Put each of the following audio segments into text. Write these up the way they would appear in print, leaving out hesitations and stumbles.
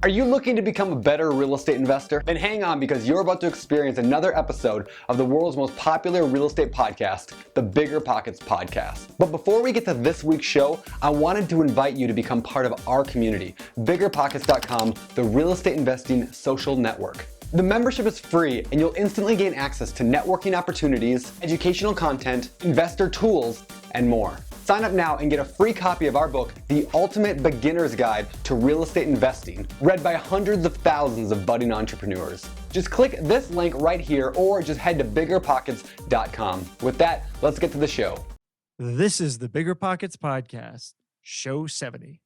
Are you looking to become a better real estate investor? Then hang on, because you're about to experience another episode of the world's most popular real estate podcast, the BiggerPockets Podcast. But before we get to this week's show, I wanted to invite you to become part of our community, BiggerPockets.com, the real estate investing social network. The membership is free, and you'll instantly gain access to networking opportunities, educational content, investor tools, and more. Sign up now and get a free copy of our book, The Ultimate Beginner's Guide to Real Estate Investing, read by hundreds of thousands of budding entrepreneurs. Just click this link right here, or just head to BiggerPockets.com. With that, let's get to the show. This is the BiggerPockets Podcast, Show 70.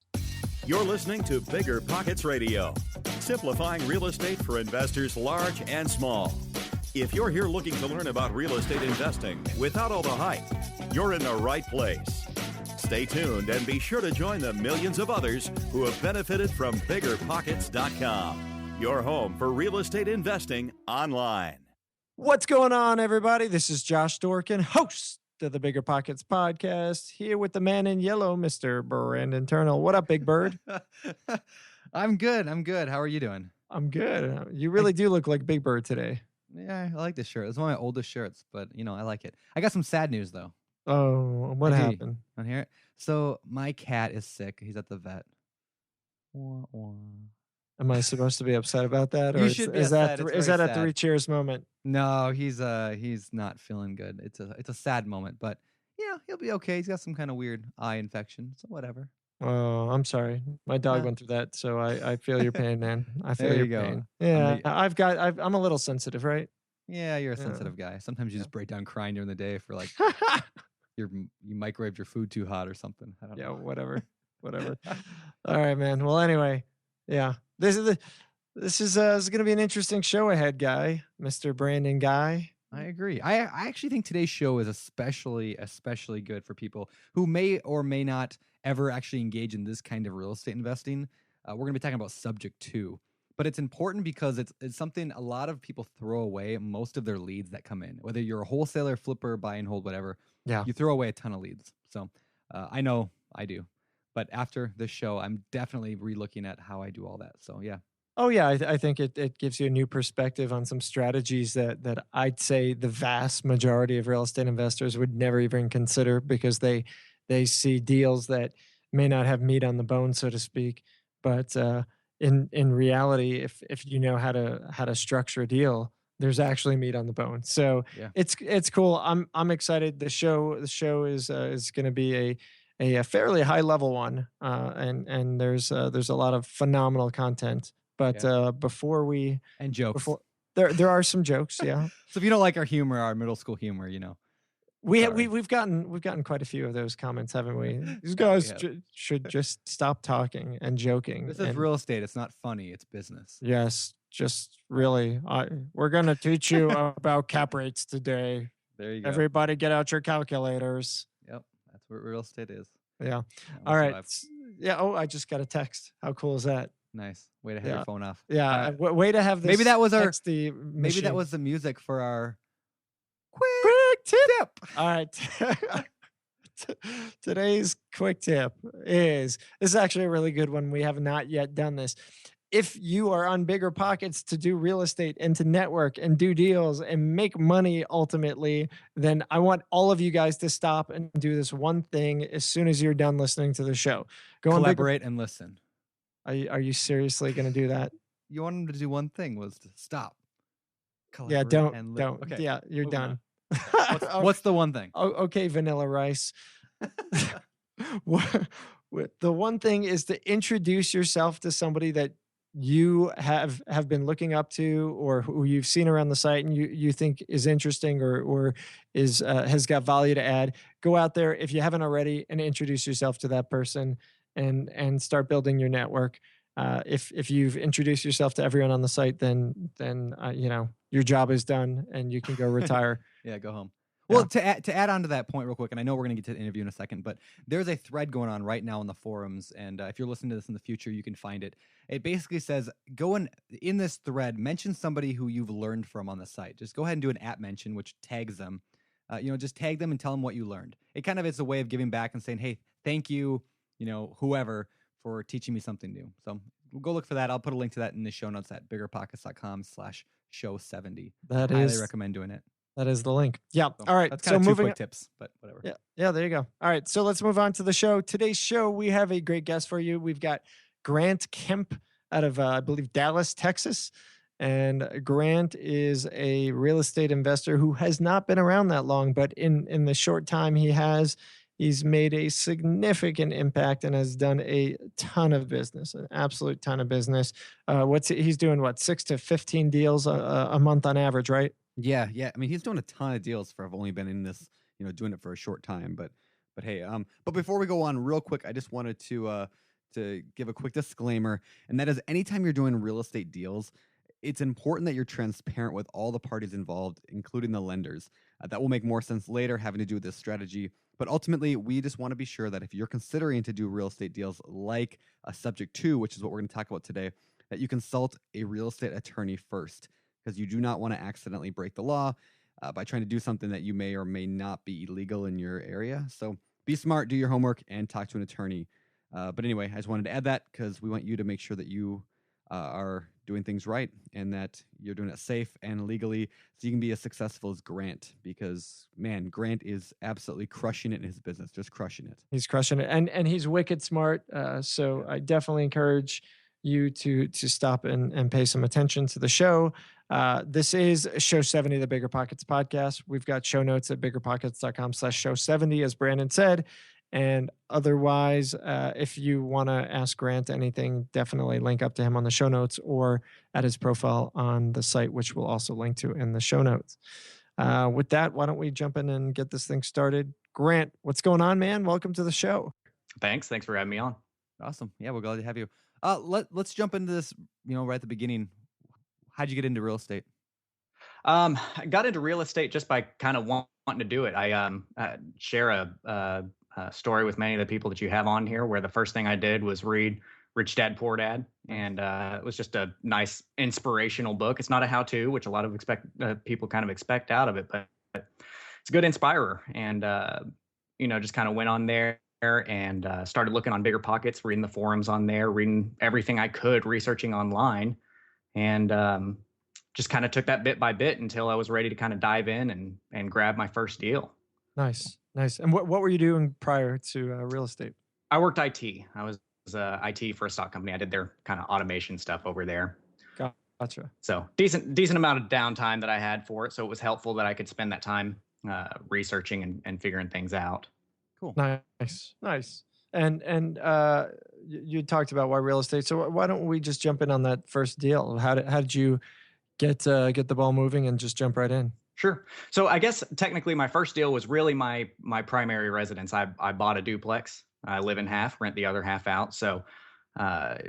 You're listening to BiggerPockets Radio, simplifying real estate for investors large and small. If you're here looking to learn about real estate investing without all the hype, you're in the right place. Stay tuned and be sure to join the millions of others who have benefited from BiggerPockets.com, your home for real estate investing online. What's going on, everybody? This is Josh Dorkin, host of the BiggerPockets Podcast, here with the man in yellow, Mr. Brandon Turnell. What up, Big Bird? I'm good. How are you doing? I'm good. You really do look like Big Bird today. Yeah, I like this shirt. It's one of my oldest shirts, but, I like it. I got some sad news, though. Oh, what happened? Want to hear it? So, my cat is sick. He's at the vet. Wah, wah. Am I supposed to be upset about that? Or You should be is upset. that, It's is that very a sad. three cheers moment? No, he's not feeling good. It's a sad moment, but, he'll be okay. He's got some kind of weird eye infection, so whatever. Oh, I'm sorry. My dog went through that, so I feel your pain, man. I feel There your you go. pain. Yeah, I'm a little sensitive, right? Yeah, you're a sensitive guy. Sometimes you just break down crying during the day for, like, you microwaved your food too hot or something. I don't know. Whatever. All right, man. Well, anyway, yeah. This is going to be an interesting show ahead, guy. Mr. Brandon Guy. I agree. I actually think today's show is especially good for people who may or may not ever actually engage in this kind of real estate investing. We're going to be talking about subject 2. But it's important because it's something a lot of people throw away most of their leads that come in. Whether you're a wholesaler, flipper, buy and hold, whatever, you throw away a ton of leads. So I know I do. But after this show, I'm definitely re-looking at how I do all that. So, yeah. Oh, yeah. I think it gives you a new perspective on some strategies that I'd say the vast majority of real estate investors would never even consider, because they see deals that may not have meat on the bone, so to speak. But in reality, if you know how to structure a deal, there's actually meat on the bone. So it's cool. I'm excited. The show is going to be a fairly high level one, and there's a lot of phenomenal content. But before we and jokes, there are some jokes. Yeah. So if you don't like our humor, our middle school humor, we've gotten quite a few of those comments, haven't we? These guys should just stop talking and joking. This is real estate. It's not funny. It's business. Yes, just really. We're going to teach you about cap rates today. There you go. Everybody get out your calculators. Yep. That's what real estate is. Yeah. All right. Yeah. Oh, I just got a text. How cool is that? Nice. Way to have your phone off. Yeah. Way to have this. Maybe that was maybe that was the music for our quick tip. All right. Today's quick tip is actually a really good one. We have not yet done this. If you are on BiggerPockets to do real estate and to network and do deals and make money ultimately, then I want all of you guys to stop and do this one thing as soon as you're done listening to the show. Go collaborate and listen. Are you seriously going to do that? You want them to do one thing, was to stop. Yeah, don't. Okay. Yeah, you're done. What's the one thing? Okay, Vanilla Rice. The one thing is to introduce yourself to somebody that you have been looking up to, or who you've seen around the site and you think is interesting or is has got value to add. Go out there, if you haven't already, and introduce yourself to that person and start building your network. If you've introduced yourself to everyone on the site, then your job is done and you can go retire. Yeah, go home. Well, to add on to that point real quick, and I know we're going to get to the interview in a second, but there's a thread going on right now in the forums, and if you're listening to this in the future, you can find it. It basically says, go in this thread, mention somebody who you've learned from on the site. Just go ahead and do an @ mention, which tags them. Just tag them and tell them what you learned. It kind of is a way of giving back and saying, hey, thank you, whoever, for teaching me something new. So go look for that. I'll put a link to that in the show notes at biggerpockets.com/show70. That Highly is recommend doing it. That is the link. Yeah. So All right. that's kind of two moving. quick tips, but whatever. Yeah. Yeah. There you go. All right. So let's move on to the show. Today's show, we have a great guest for you. We've got Grant Kemp out of, I believe, Dallas, Texas. And Grant is a real estate investor who has not been around that long, but in the short time he's made a significant impact and has done a ton of business, an absolute ton of business. He's doing 6 to 15 deals a month on average, right? Yeah. I mean, he's doing a ton of deals for. I've only been in this, doing it for a short time, but hey, but before we go on, real quick, I just wanted to give a quick disclaimer, and that is, anytime you're doing real estate deals, it's important that you're transparent with all the parties involved, including the lenders. That will make more sense later, having to do with this strategy. But ultimately, we just want to be sure that if you're considering to do real estate deals like a subject to, which is what we're going to talk about today, that you consult a real estate attorney first, because you do not want to accidentally break the law by trying to do something that you may or may not be illegal in your area. So be smart, do your homework, and talk to an attorney. But anyway, I just wanted to add that because we want you to make sure that you are doing things right and that you're doing it safe and legally so you can be as successful as Grant, because, man, Grant is absolutely crushing it in his business, just crushing it. He's crushing it. And he's wicked smart. So I definitely encourage you to stop and pay some attention to the show. This is show 70, the Bigger Pockets podcast. We've got show notes at biggerpockets.com/show70, as Brandon said. And otherwise, if you want to ask Grant anything, definitely link up to him on the show notes or at his profile on the site, which we'll also link to in the show notes. With that, why don't we jump in and get this thing started? Grant, what's going on, man? Welcome to the show. Thanks for having me on. Awesome. Yeah, we're glad to have you. Let's jump into this, right at the beginning. How'd you get into real estate? I got into real estate just by kind of wanting to do it. I share a story with many of the people that you have on here, where the first thing I did was read Rich Dad Poor Dad, and it was just a nice inspirational book. It's not a how-to, which a lot of people kind of expect out of it, but it's a good inspirer. And just kind of went on there and started looking on BiggerPockets, reading the forums on there, reading everything I could, researching online, and just kind of took that bit by bit until I was ready to kind of dive in and grab my first deal. Nice. And what were you doing prior to real estate? I worked IT. I was IT for a stock company. I did their kind of automation stuff over there. Gotcha. So decent amount of downtime that I had for it. So it was helpful that I could spend that time researching and figuring things out. Cool. Nice. And you talked about why real estate. So why don't we just jump in on that first deal? How did you get the ball moving and just jump right in? Sure. So I guess technically my first deal was really my primary residence. I bought a duplex. I live in half, rent the other half out. So, I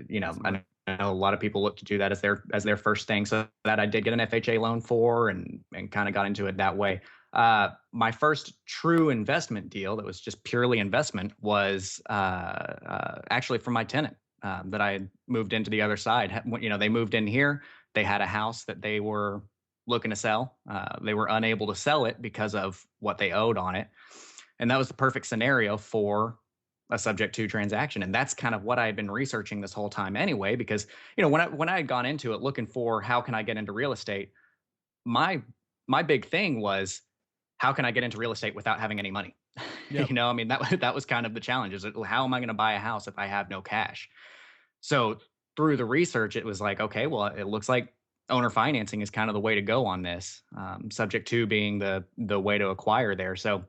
know a lot of people look to do that as their first thing. So that I did get an FHA loan for and kind of got into it that way. My first true investment deal that was just purely investment was actually from my tenant that I had moved into the other side. They moved in here. They had a house that they were looking to sell. They were unable to sell it because of what they owed on it. And that was the perfect scenario for a subject to transaction. And that's kind of what I had been researching this whole time anyway, because, when I had gone into it looking for how can I get into real estate, my big thing was, how can I get into real estate without having any money? Yep. That was kind of the challenge, is how am I going to buy a house if I have no cash? So through the research, it was like, okay, well, it looks like owner financing is kind of the way to go on this, subject to being the way to acquire there. So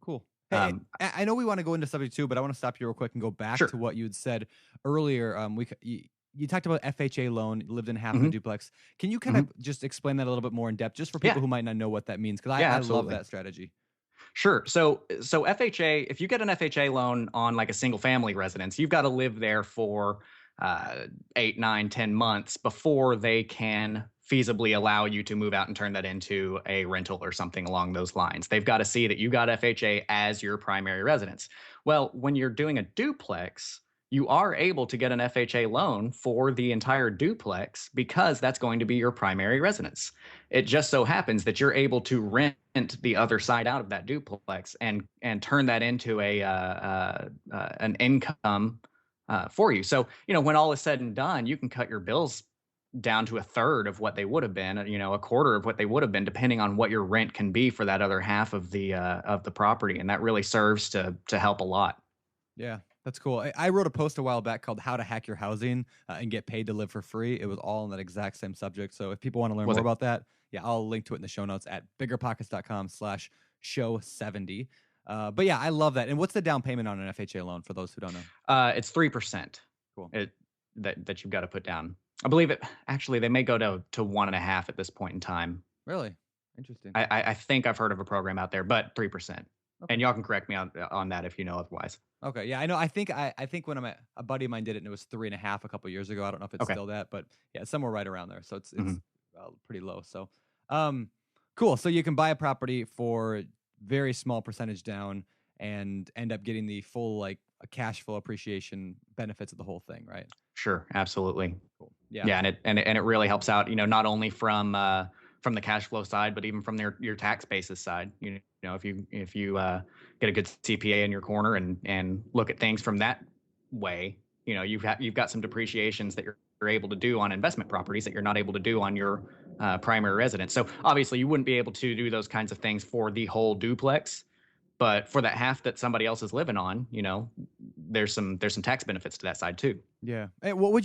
cool. Hey, I know we want to go into subject two, but I want to stop you real quick and go back to what you had said earlier. You talked about FHA loan, lived in half of a duplex. Can you kind of just explain that a little bit more in depth, just for people who might not know what that means? Because I love that strategy. Sure. So FHA, if you get an FHA loan on like a single family residence, you've got to live there for 8, 9, 10 months before they can feasibly allow you to move out and turn that into a rental or something along those lines. They've got to see that you got FHA as your primary residence. Well, when you're doing a duplex, you are able to get an FHA loan for the entire duplex because that's going to be your primary residence. It just so happens that you're able to rent the other side out of that duplex and turn that into an income for you. So, when all is said and done, you can cut your bills down to a third of what they would have been, a quarter of what they would have been, depending on what your rent can be for that other half of the property. And that really serves to help a lot. Yeah, that's cool. I wrote a post a while back called "How to Hack Your Housing and Get Paid to Live for Free." It was all on that exact same subject. So if people want to learn more about that, yeah, I'll link to it in the show notes at biggerpockets.com/show70. But yeah, I love that. And what's the down payment on an FHA loan for those who don't know? It's 3%. Cool. That you've got to put down. I believe it. Actually, they may go to 1.5 at this point in time. Really interesting. I think I've heard of a program out there, but 3%. Okay. And y'all can correct me on that if you know otherwise. Okay. Yeah, I know. I think when a buddy of mine did it, and it was 3.5 a couple years ago. I don't know if it's still that, but yeah, it's somewhere right around there. So it's pretty low. So, cool. So you can buy a property for very small percentage down and end up getting the full cash flow appreciation benefits of the whole thing, right? Sure, absolutely. Cool. Yeah. Yeah, and it really helps out, not only from the cash flow side, but even from your tax basis side. If you get a good CPA in your corner and look at things from that way, you've got some depreciations that you're able to do on investment properties that you're not able to do on your primary residence. So obviously you wouldn't be able to do those kinds of things for the whole duplex, but for that half that somebody else is living on, there's some tax benefits to that side too. Yeah. Hey, what would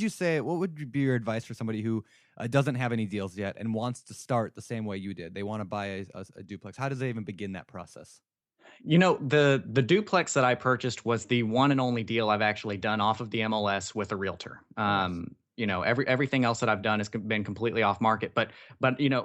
be your advice for somebody who doesn't have any deals yet and wants to start the same way you did? They want to buy a duplex. How does they even begin that process? The duplex that I purchased was the one and only deal I've actually done off of the MLS with a realtor. Everything else that I've done has been completely off market, but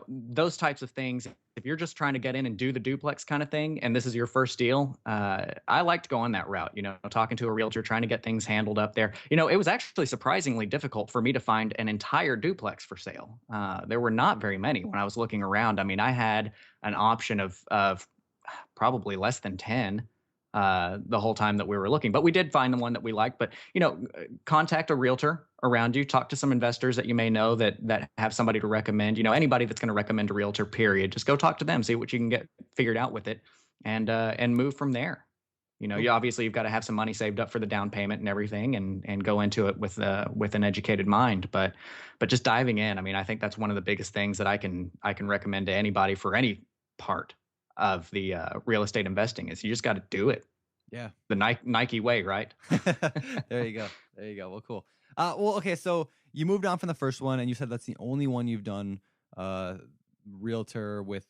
those types of things, if you're just trying to get in and do the duplex kind of thing, and this is your first deal, I liked going that route, talking to a realtor, trying to get things handled up there. It was actually surprisingly difficult for me to find an entire duplex for sale. There were not very many when I was looking around. I mean, I had an option of probably less than 10 the whole time that we were looking, but we did find the one that we liked. But contact a realtor around you, talk to some investors that you may know that have somebody to recommend. Anybody that's going to recommend a realtor, period, just go talk to them, see what you can get figured out with it, and move from there. You've got to have some money saved up for the down payment and everything, and go into it with an educated mind. But just diving in, I mean, I think that's one of the biggest things that I can recommend to anybody for any part of the real estate investing is you just got to do it. Yeah. The Nike way, right? There you go. Well, cool. Okay. So you moved on from the first one and you said that's the only one you've done realtor with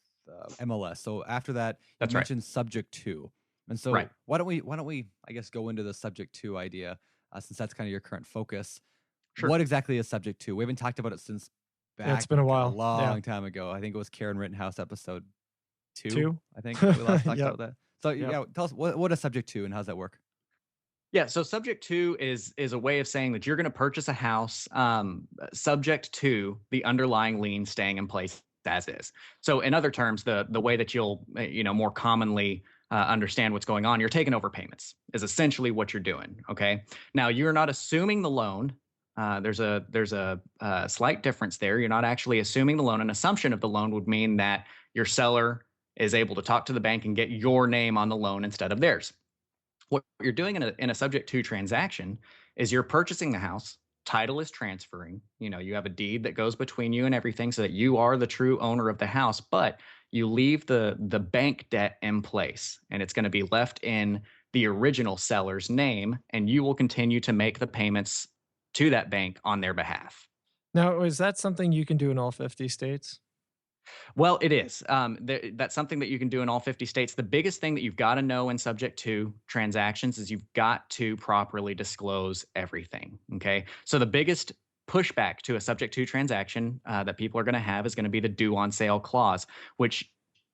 MLS. So after that, you mentioned subject to. And so why don't we, I guess, go into the subject to idea since that's kind of your current focus. Sure. What exactly is subject to? We haven't talked about it since back it's been a while. A long time ago. I think it was Karen Rittenhouse episode 2. I think we last talked about that. So tell us what is subject to and how does that work? Yeah, so subject to is a way of saying that you're going to purchase a house subject to the underlying lien staying in place as is. So in other terms, the way that you'll more commonly understand what's going on, you're taking over payments is essentially what you're doing. Okay, now you're not assuming the loan. There's a slight difference there. You're not actually assuming the loan. An assumption of the loan would mean that your seller is able to talk to the bank and get your name on the loan instead of theirs. What you're doing in a subject to transaction is you're purchasing the house, title is transferring, you have a deed that goes between you and everything so that you are the true owner of the house, but you leave the bank debt in place and it's going to be left in the original seller's name and you will continue to make the payments to that bank on their behalf. Now, is that something you can do in all 50 states? Well, it is. That's something that you can do in all 50 states. The biggest thing that you've got to know in subject to transactions is you've got to properly disclose everything. Okay. So the biggest pushback to a subject to transaction that people are going to have is going to be the due on sale clause, which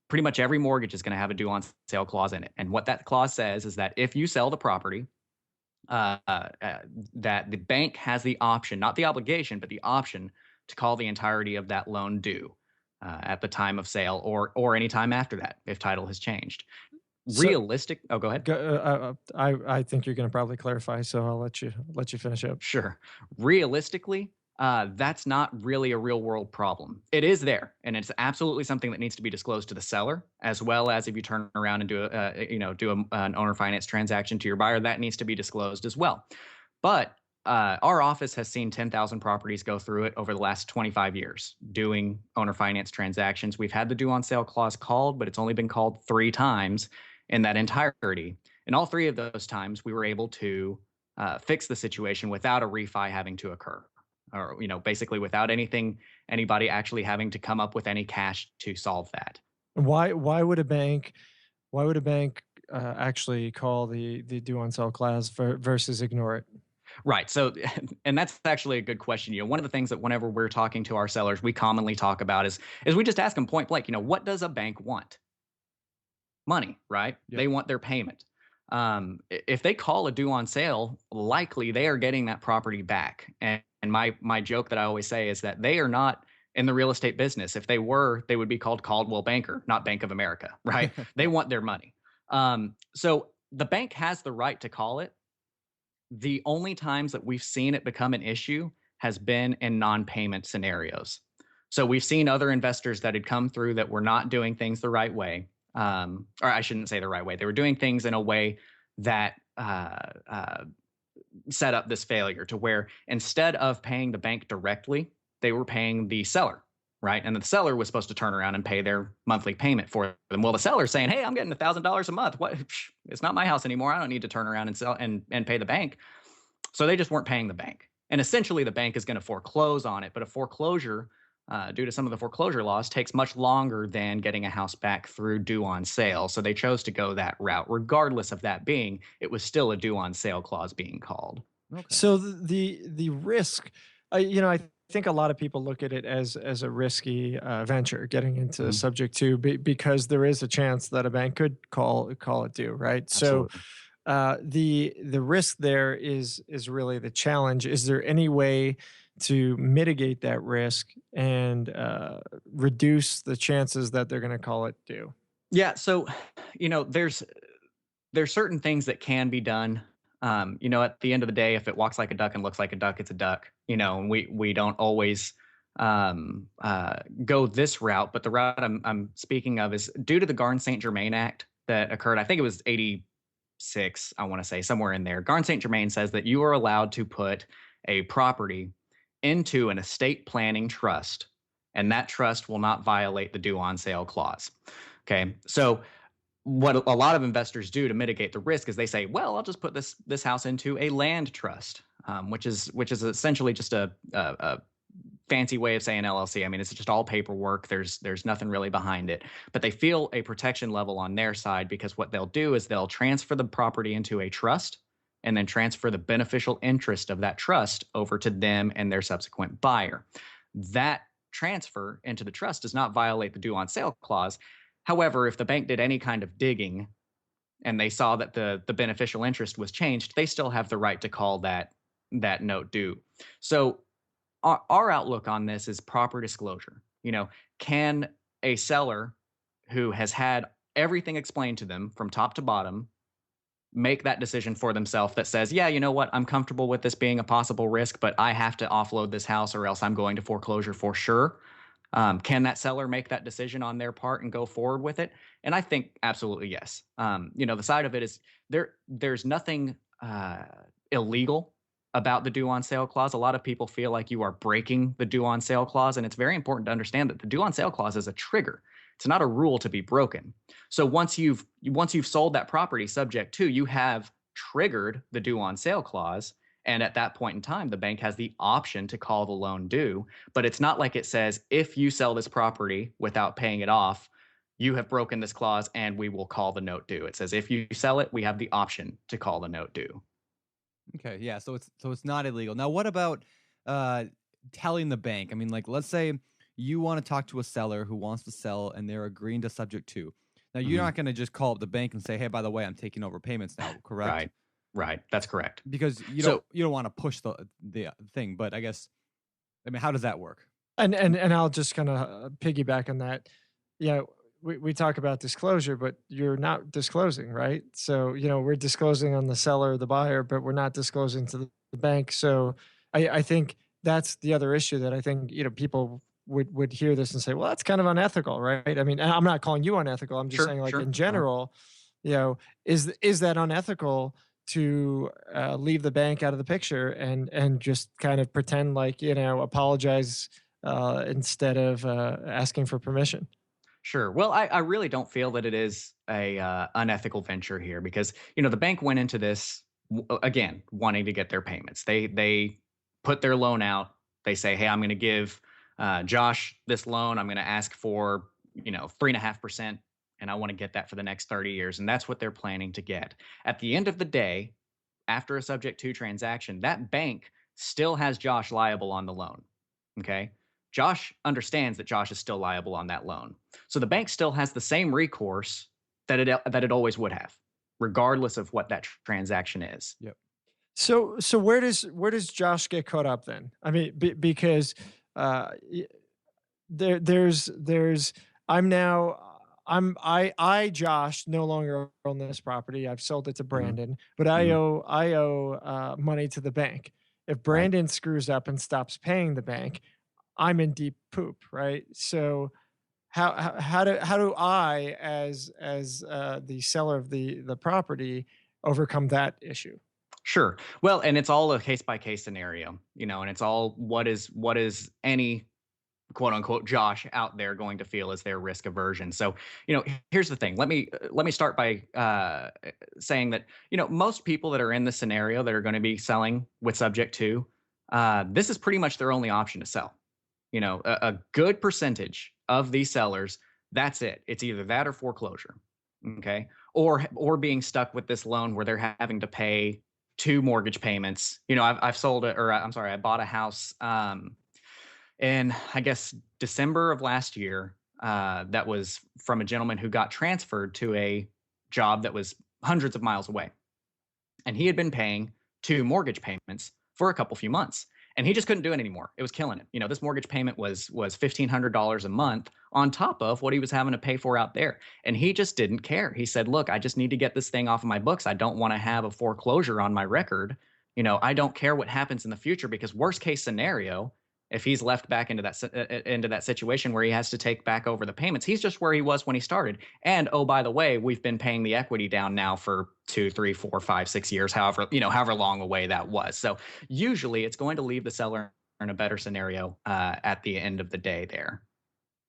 pretty much every mortgage is going to have a due on sale clause in it. And what that clause says is that if you sell the property, that the bank has the option, not the obligation, but the option to call the entirety of that loan due. At the time of sale or any time after that, if title has changed. Go ahead. I think you're going to probably clarify, so I'll let you finish up. Sure. Realistically, that's not really a real world problem. It is there, and it's absolutely something that needs to be disclosed to the seller, as well as if you turn around and do an owner finance transaction to your buyer, that needs to be disclosed as well. But our office has seen 10,000 properties go through it over the last 25 years doing owner finance transactions. We've had the due on sale clause called, but it's only been called 3 times in that entirety. And all 3 of those times, we were able to fix the situation without a refi having to occur, or basically without anybody actually having to come up with any cash to solve that. Why would a bank actually call the due on sale clause versus ignore it? Right. So, and that's actually a good question. One of the things that whenever we're talking to our sellers, we commonly talk about is we just ask them point blank, what does a bank want? Money, right? Yep. They want their payment. If they call a due on sale, likely they are getting that property back. And my joke that I always say is that they are not in the real estate business. If they were, they would be called Caldwell Banker, not Bank of America, right? They want their money. So the bank has the right to call it. The only times that we've seen it become an issue has been in non-payment scenarios. So we've seen other investors that had come through that were not doing things the right way. Or I shouldn't say the right way. They were doing things in a way that set up this failure to where instead of paying the bank directly, they were paying the seller, right? And the seller was supposed to turn around and pay their monthly payment for them. Well, the seller's saying, hey, I'm getting $1,000 a month. What? It's not my house anymore. I don't need to turn around and sell and pay the bank. So they just weren't paying the bank. And essentially the bank is going to foreclose on it. But a foreclosure, due to some of the foreclosure laws, takes much longer than getting a house back through due on sale. So they chose to go that route. Regardless of that being, it was still a due on sale clause being called. Okay. So the risk, I think a lot of people look at it as a risky venture getting into subject to because there is a chance that a bank could call it due, right? Absolutely. So the risk there is really the challenge. Is there any way to mitigate that risk and reduce the chances that they're going to call it due? Yeah. So, there's certain things that can be done. At the end of the day, if it walks like a duck and looks like a duck, it's a duck. And we don't always go this route. But the route I'm speaking of is due to the Garn Saint-Germain Act that occurred. I think it was 86. I want to say somewhere in there. Garn Saint-Germain says that you are allowed to put a property into an estate planning trust, and that trust will not violate the due on sale clause. Okay, so what a lot of investors do to mitigate the risk is they say, well, I'll just put this house into a land trust, which is essentially just a fancy way of saying LLC. I mean, it's just all paperwork. There's nothing really behind it, but they feel a protection level on their side because what they'll do is they'll transfer the property into a trust and then transfer the beneficial interest of that trust over to them and their subsequent buyer. That transfer into the trust does not violate the due on sale clause. However, if the bank did any kind of digging and they saw that the beneficial interest was changed, they still have the right to call that note due. So our outlook on this is proper disclosure. Can a seller who has had everything explained to them from top to bottom make that decision for themselves that says, yeah, you know what, I'm comfortable with this being a possible risk, but I have to offload this house or else I'm going to foreclosure for sure? Can that seller make that decision on their part and go forward with it? And I think absolutely yes. The side of it is there's nothing illegal about the due on sale clause. A lot of people feel like you are breaking the due on sale clause, and it's very important to understand that the due on sale clause is a trigger. It's not a rule to be broken. So once you've sold that property subject to, you have triggered the due on sale clause. And at that point in time, the bank has the option to call the loan due. But it's not like it says, if you sell this property without paying it off, you have broken this clause and we will call the note due. It says, if you sell it, we have the option to call the note due. Okay. Yeah. So it's not illegal. Now, what about telling the bank? I mean, like, let's say you want to talk to a seller who wants to sell and they're agreeing to subject to. Now, you're not going to just call up the bank and say, hey, by the way, I'm taking over payments now, correct? Right. That's correct. Because you don't want to push the thing, but I mean, how does that work? And I'll just kind of piggyback on that. Yeah, we talk about disclosure, but you're not disclosing, right? So, we're disclosing on the seller or the buyer, but we're not disclosing to the bank. So I think that's the other issue that I think, people would hear this and say, well, that's kind of unethical, right? I mean, I'm not calling you unethical. I'm just saying, like, in general, is that unethical to leave the bank out of the picture and just kind of pretend like, apologize instead of asking for permission. Sure. Well, I really don't feel that it is a unethical venture here because, the bank went into this, again, wanting to get their payments. They put their loan out. They say, hey, I'm going to give Josh this loan. I'm going to ask for, 3.5%. And I want to get that for the next 30 years. And that's what they're planning to get. At the end of the day, after a subject to transaction, that bank still has Josh liable on the loan. Okay. Josh understands that Josh is still liable on that loan. So the bank still has the same recourse that it always would have, regardless of what that transaction is. Yep. So where does Josh get caught up then? I mean, because there's I Josh no longer own this property. I've sold it to Brandon, but I owe money to the bank. If Brandon screws up and stops paying the bank, I'm in deep poop, right? So how do I as the seller of the property overcome that issue? Sure. Well, and it's all a case by case scenario, and it's all what is any quote unquote Josh out there going to feel as their risk aversion. So, here's the thing. Let me start by saying that, most people that are in this scenario that are going to be selling with subject to, this is pretty much their only option to sell. A good percentage of these sellers, that's it. It's either that or foreclosure. Okay. Or being stuck with this loan where they're having to pay 2 mortgage payments. I bought a house in, I guess, December of last year. That was from a gentleman who got transferred to a job that was hundreds of miles away. And he had been paying 2 mortgage payments for a few months. And he just couldn't do it anymore. It was killing him. This mortgage payment was $1,500 a month on top of what he was having to pay for out there. And he just didn't care. He said, look, I just need to get this thing off of my books. I don't want to have a foreclosure on my record. I don't care what happens in the future because worst case scenario, if he's left back into that situation where he has to take back over the payments, he's just where he was when he started. And oh, by the way, we've been paying the equity down now for 2, 3, 4, 5, 6 years, however long away that was. So usually it's going to leave the seller in a better scenario at the end of the day there.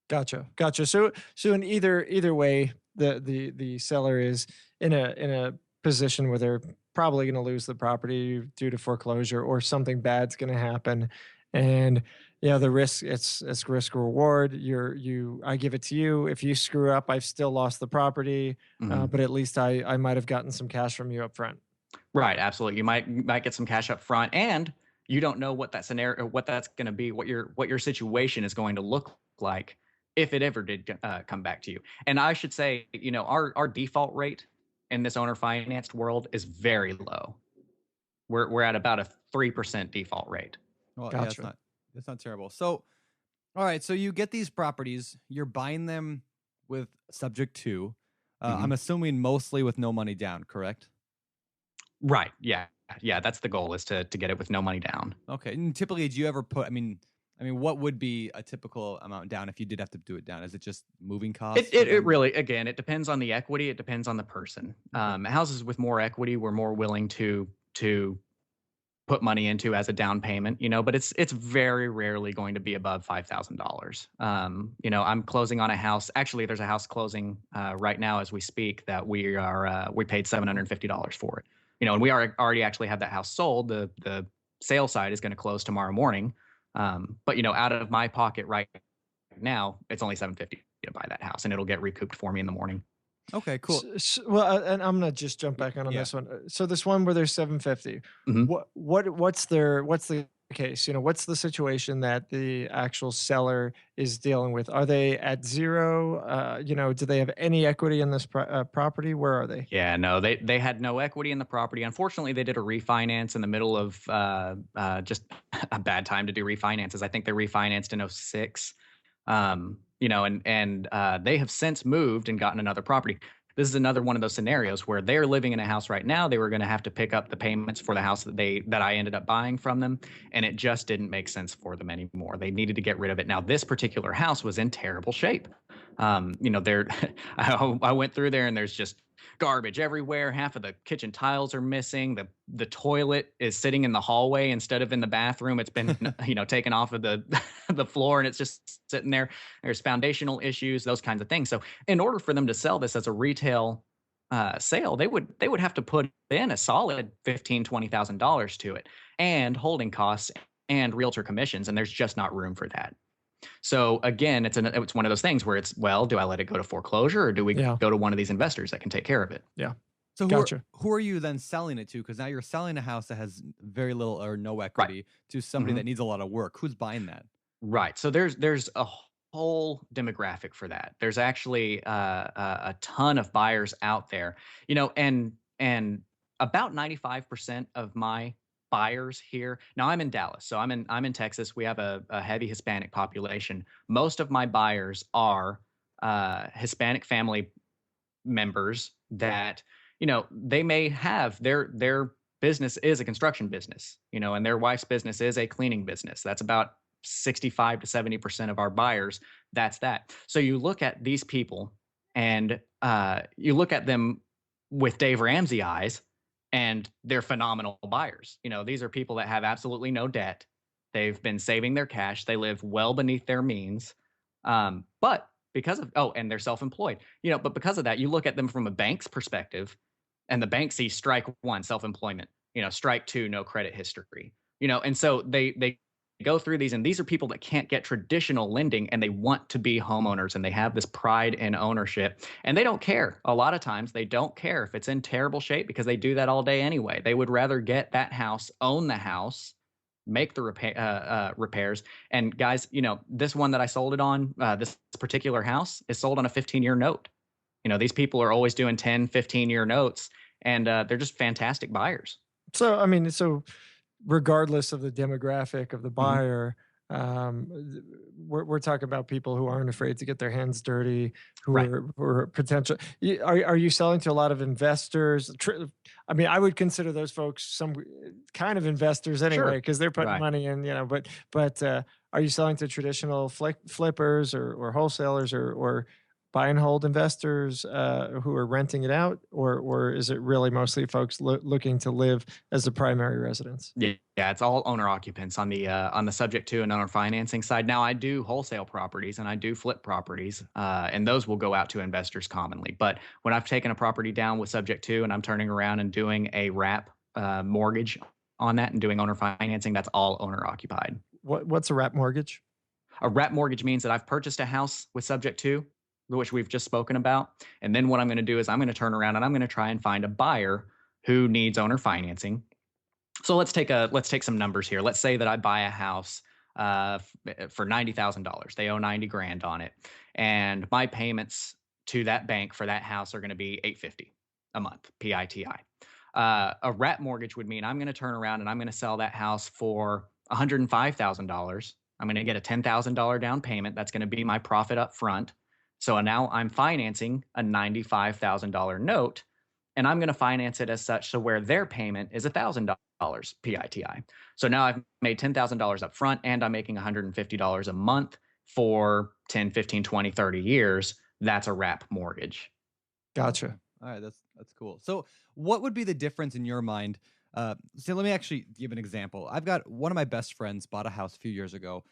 Gotcha. So in either way, the seller is in a position where they're probably going to lose the property due to foreclosure or something bad's going to happen. And the risk, it's risk reward. I give it to you. If you screw up, I've still lost the property, but at least I might have gotten some cash from you up front. Right. Absolutely. You might get some cash up front, and you don't know what that scenario, what that's going to be, what your situation is going to look like if it ever did come back to you. And I should say, our default rate in this owner financed world is very low. We're at about a 3% default rate. Well, gotcha. Yeah, that's not terrible. So, all right. So you get these properties, you're buying them with subject to, I'm assuming mostly with no money down, correct? Right. Yeah. That's the goal, is to get it with no money down. Okay. And typically, do you ever put, I mean, what would be a typical amount down if you did have to do it down? Is it just moving costs? It really, again, it depends on the equity. It depends on the person. Houses with more equity, we're more willing to put money into as a down payment, but it's very rarely going to be above $5,000. I'm closing on a house. Actually, there's a house closing right now as we speak that we paid $750 for it. And we already actually have that house sold. The sale side is going to close tomorrow morning. But out of my pocket right now, it's only $750 to buy that house, and it'll get recouped for me in the morning. Okay, cool. Well, and I'm gonna just jump back on this one. So this one where there's $750, what's the case? What's the situation that the actual seller is dealing with? Are they at zero? Do they have any equity in this property? Where are they? Yeah, no, they had no equity in the property. Unfortunately, they did a refinance in the middle of just a bad time to do refinances. I think they refinanced in 2006. And they have since moved and gotten another property. This is another one of those scenarios where they're living in a house right now. They were going to have to pick up the payments for the house that I ended up buying from them, and it just didn't make sense for them anymore. They needed to get rid of it. Now, this particular house was in terrible shape. There, I went through there and there's just garbage everywhere. Half of the kitchen tiles are missing. The toilet is sitting in the hallway instead of in the bathroom. It's been, taken off of the the floor and it's just sitting there. There's foundational issues, those kinds of things. So in order for them to sell this as a retail sale, they would have to put in a solid $15,000-$20,000 to it, and holding costs and realtor commissions, and there's just not room for that. So again, it's one of those things where it's, well, do I let it go to foreclosure, or do we go to one of these investors that can take care of it? Yeah. So Gotcha. who are you then selling it to? Because now you're selling a house that has very little or no equity to somebody that needs a lot of work. Who's buying that? Right. So there's a whole demographic for that. There's actually a ton of buyers out there, and about 95% of my buyers here. Now I'm in Dallas, so I'm in Texas. We have a heavy Hispanic population. Most of my buyers are Hispanic family members that, they may have their business is a construction business, and their wife's business is a cleaning business. That's about 65 to 70% of our buyers. That's that. So you look at these people and you look at them with Dave Ramsey eyes, and they're phenomenal buyers. These are people that have absolutely no debt. They've been saving their cash. They live well beneath their means. But because of, and they're self-employed, but because of that, you look at them from a bank's perspective, and the bank sees strike one, self-employment, strike two, no credit history, and so they go through these, and these are people that can't get traditional lending, and they want to be homeowners, and they have this pride in ownership, and they don't care. A lot of times they don't care if it's in terrible shape, because they do that all day anyway. They would rather get that house, own the house, make the repairs. And guys, this one that I sold it on, this particular house is sold on a 15-year note. These people are always doing 10, 15-year notes, and they're just fantastic buyers. So regardless of the demographic of the buyer, we're talking about people who aren't afraid to get their hands dirty, who are potential. Are you selling to a lot of investors? I would consider those folks some kind of investors anyway, because they're putting money in, but are you selling to traditional flippers or wholesalers or buy and hold investors who are renting it out, or is it really mostly folks looking to live as a primary residence? Yeah, it's all owner occupants on the subject to and owner financing side. Now I do wholesale properties and I do flip properties, and those will go out to investors commonly. But when I've taken a property down with subject to and I'm turning around and doing a wrap mortgage on that and doing owner financing, that's all owner occupied. What's a wrap mortgage? A wrap mortgage means that I've purchased a house with subject to, which we've just spoken about. And then what I'm going to do is I'm going to turn around and I'm going to try and find a buyer who needs owner financing. So let's take some numbers here. Let's say that I buy a house for $90,000. They owe $90,000 on it. And my payments to that bank for that house are going to be $850 a month, PITI. A wrap mortgage would mean I'm going to turn around and I'm going to sell that house for $105,000. I'm going to get a $10,000 down payment. That's going to be my profit up front. So now I'm financing a $95,000 note, and I'm going to finance it as such so where their payment is $1,000 PITI. So now I've made $10,000 up front, and I'm making $150 a month for 10, 15, 20, 30 years. That's a wrap mortgage. Gotcha. All right, that's cool. So what would be the difference in your mind? So let me actually give an example. I've got one of my best friends bought a house a few years ago,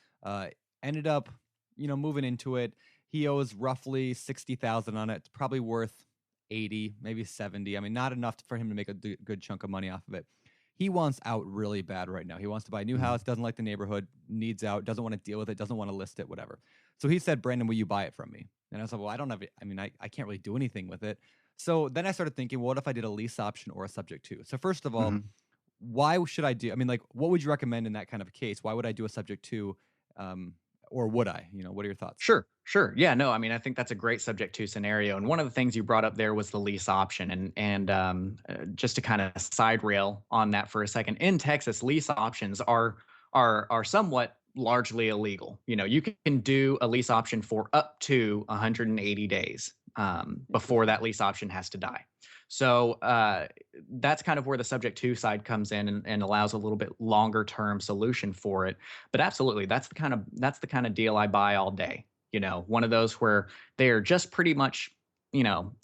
ended up, moving into it. He owes roughly $60,000 on it. It's probably worth 80, maybe 70. Not enough for him to make a good chunk of money off of it. He wants out really bad right now. He wants to buy a new house, doesn't like the neighborhood, needs out, doesn't want to deal with it, doesn't want to list it, whatever. So he said, "Brandon, will you buy it from me?" And I was like, "Well, I don't have it. I can't really do anything with it." So then I started thinking, well, what if I did a lease option or a subject to? So first of all, why should I do? What would you recommend in that kind of case? Why would I do a subject to? Or would I? What are your thoughts? Sure. Yeah, no, I think that's a great subject to scenario. And one of the things you brought up there was the lease option. And just to kind of side rail on that for a second, in Texas, lease options are somewhat largely illegal. You can do a lease option for up to 180 days before that lease option has to die. So that's kind of where the subject to side comes in and allows a little bit longer term solution for it. But absolutely, that's the kind of deal I buy all day. one of those where they're just pretty much,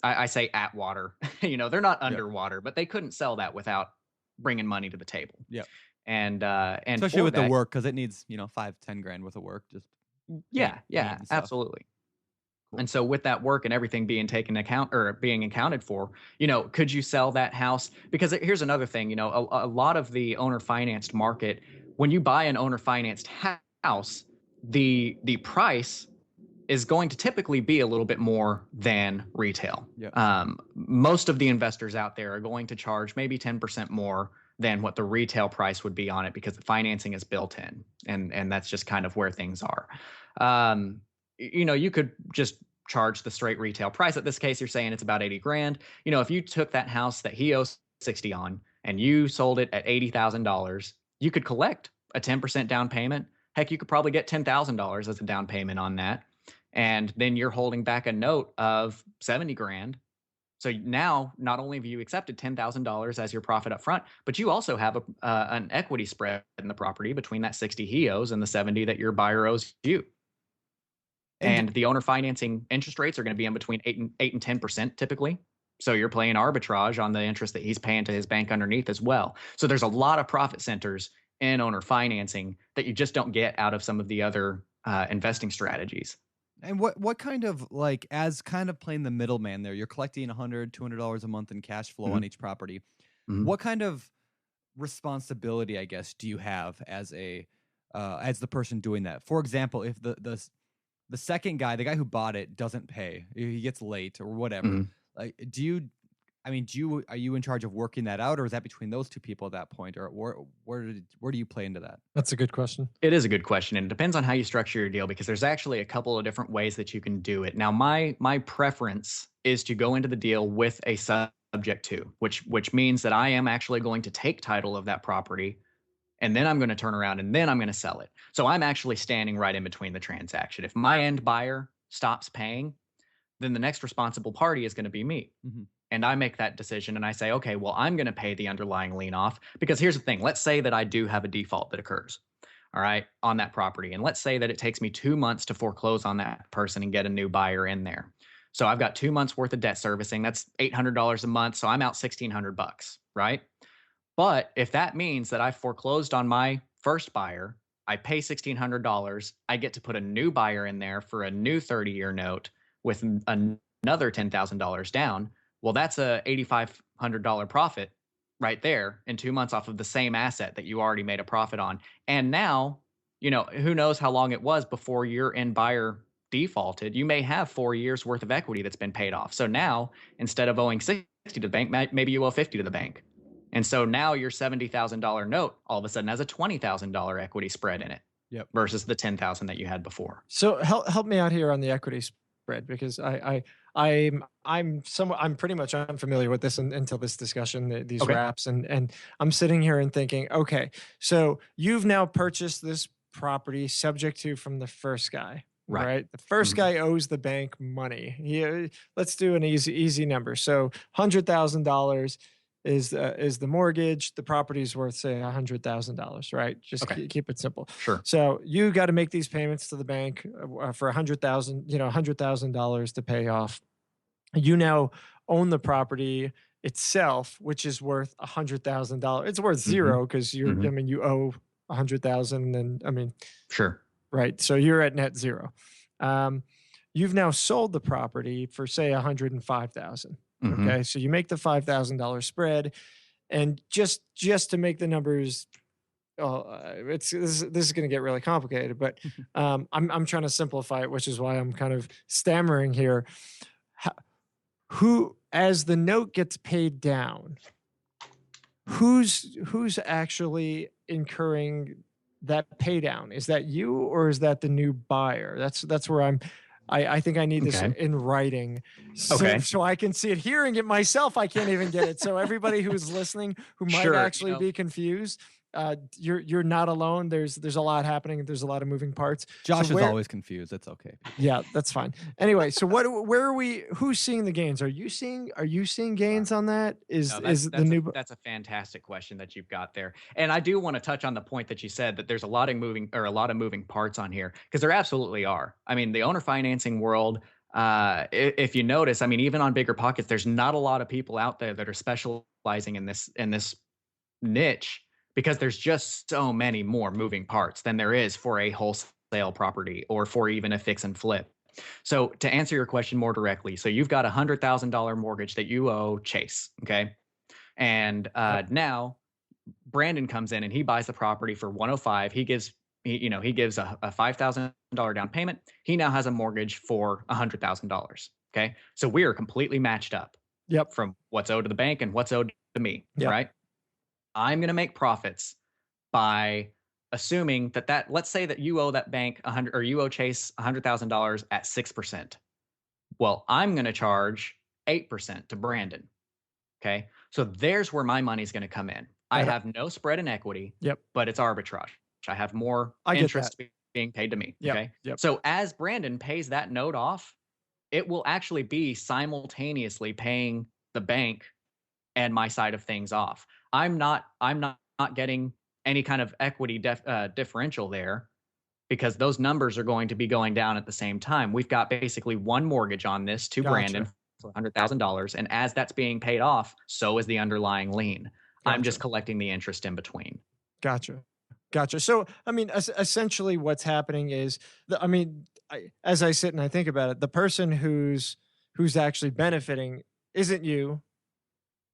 I say at water, they're not underwater, but they couldn't sell that without bringing money to the table. Yeah. And especially with the work, because it needs, 5-10 grand worth of work. Just yeah, absolutely. Cool. And so with that work and everything being taken account or being accounted for, could you sell that house? Because here's another thing, a lot of the owner financed market, when you buy an owner financed house, the price is going to typically be a little bit more than retail. Yep. Most of the investors out there are going to charge maybe 10% more than what the retail price would be on it, because the financing is built in, and that's just kind of where things are. You could just charge the straight retail price. At this case, you're saying it's about 80 grand. If you took that house that he owes 60 on and you sold it at $80,000, you could collect a 10% down payment. Heck, you could probably get $10,000 as a down payment on that. And then you're holding back a note of 70 grand. So now not only have you accepted $10,000 as your profit up front, but you also have an equity spread in the property between that 60 he owes and the 70 that your buyer owes you. And the owner financing interest rates are going to be in between 8 and 10% typically. So you're playing arbitrage on the interest that he's paying to his bank underneath as well. So there's a lot of profit centers in owner financing that you just don't get out of some of the other investing strategies. And what kind of, like, as kind of playing the middleman there, you're collecting $100, $200 a month in cash flow on each property. What kind of responsibility, I guess, do you have as the person doing that? For example, if the second guy, the guy who bought it, doesn't pay, he gets late or whatever, like, are you in charge of working that out, or is that between those two people at that point, or where do you play into that? That's a good question. It is a good question, and it depends on how you structure your deal, because there's actually a couple of different ways that you can do it. Now, my preference is to go into the deal with a subject to, which means that I am actually going to take title of that property, and then I'm going to turn around and then I'm going to sell it. So I'm actually standing right in between the transaction. If my end buyer stops paying, then the next responsible party is going to be me. And I make that decision and I say, okay, well, I'm going to pay the underlying lien off, because here's the thing. Let's say that I do have a default that occurs, all right, on that property. And let's say that it takes me 2 months to foreclose on that person and get a new buyer in there. So I've got 2 months worth of debt servicing. That's $800 a month. So I'm out $1,600, right? But if that means that I foreclosed on my first buyer, I pay $1,600, I get to put a new buyer in there for a new 30-year note with another $10,000 down. Well, that's a $8,500 profit right there in 2 months off of the same asset that you already made a profit on. And now, who knows how long it was before your end buyer defaulted. You may have 4 years worth of equity that's been paid off. So now, instead of owing 60 to the bank, maybe you owe 50 to the bank. And so now your $70,000 note all of a sudden has a $20,000 equity spread in it. Yep. Versus the $10,000 that you had before. So help me out here on the equity spread, because I'm pretty much unfamiliar with this until this discussion, these wraps, and I'm sitting here and thinking, okay, so you've now purchased this property subject to from the first guy, right? The first guy owes the bank money. Let's do an easy number. So $100,000 is the mortgage. The property's worth, say, $100,000, right? Just keep it simple. Sure. So you got to make these payments to the bank for $100,000 to pay off. You now own the property itself, which is worth $100,000. It's worth zero because you owe $100,000, and sure, right. So you're at net zero. You've now sold the property for, say, $105,000. Okay, so you make the $5,000 spread, and just to make the numbers, this is going to get really complicated. But I'm trying to simplify it, which is why I'm kind of stammering here. Who, as the note gets paid down, who's actually incurring that pay down? Is that you, or is that the new buyer? That's where I think I need this in writing so I can see it. Hearing it myself, I can't even get it. So everybody who is listening, who might actually be confused, you're not alone. There's a lot happening. There's a lot of moving parts. Josh So is always confused. It's okay. Yeah, that's fine. Anyway, so where are we? Who's seeing the gains? Are you seeing gains on that? That's a fantastic question that you've got there. And I do want to touch on the point that you said that there's a lot of moving parts on here, because there absolutely are. I mean, the owner financing world, if you notice, I mean, even on BiggerPockets, there's not a lot of people out there that are specializing in this niche, because there's just so many more moving parts than there is for a wholesale property or for even a fix and flip. So to answer your question more directly, so you've got a $100,000 mortgage that you owe Chase, okay? And now Brandon comes in and he buys the property for 105. He gives a $5,000 down payment. He now has a mortgage for $100,000. Okay, so we are completely matched up. Yep. From what's owed to the bank and what's owed to me. Yep. Right. I'm going to make profits by assuming that let's say that you owe that bank you owe Chase $100,000 at 6%. Well, I'm going to charge 8% to Brandon. Okay, so there's where my money's going to come in. I have no spread in equity. Yep. But it's arbitrage. I have more interest being paid to me. Yep. Okay. Yep. So as Brandon pays that note off, it will actually be simultaneously paying the bank and my side of things off. I'm not getting any kind of equity differential there, because those numbers are going to be going down at the same time. We've got basically one mortgage on this to Brandon for $100,000, and as that's being paid off, so is the underlying lien. I'm just collecting the interest in between. Gotcha. So, I mean, essentially what's happening is, as I sit and I think about it, the person who's actually benefiting isn't you.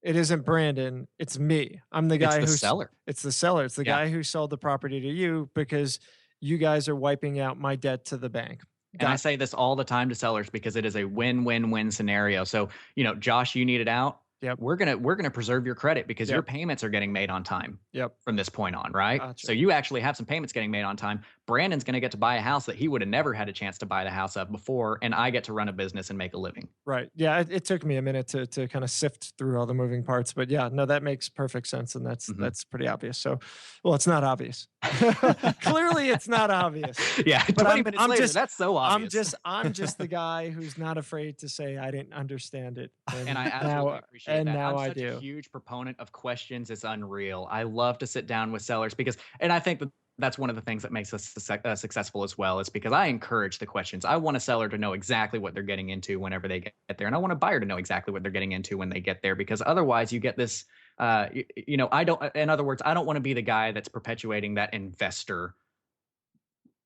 It isn't Brandon. It's me. I'm the guy who's seller. It's the seller. It's the guy who sold the property to you, because you guys are wiping out my debt to the bank. And I say this all the time to sellers because it is a win-win-win scenario. So, Josh, you need it out. Yep. We're gonna preserve your credit because your payments are getting made on time. Yep. From this point on, right? Gotcha. So you actually have some payments getting made on time. Brandon's gonna get to buy a house that he would have never had a chance to buy the house of before, and I get to run a business and make a living. Right. Yeah. It took me a minute to kind of sift through all the moving parts, but yeah, no, that makes perfect sense, and that's pretty obvious. So, well, it's not obvious. Clearly, it's not obvious. Yeah. But 20 minutes later, that's so obvious. I'm just the guy who's not afraid to say I didn't understand it, and I absolutely appreciate that. Now I'm I such do. a huge proponent of questions. It's unreal. I love to sit down with sellers and I think that's one of the things that makes us successful as well, is because I encourage the questions. I want a seller to know exactly what they're getting into whenever they get there, and I want a buyer to know exactly what they're getting into when they get there, because otherwise you get this. In other words, I don't want to be the guy that's perpetuating that investor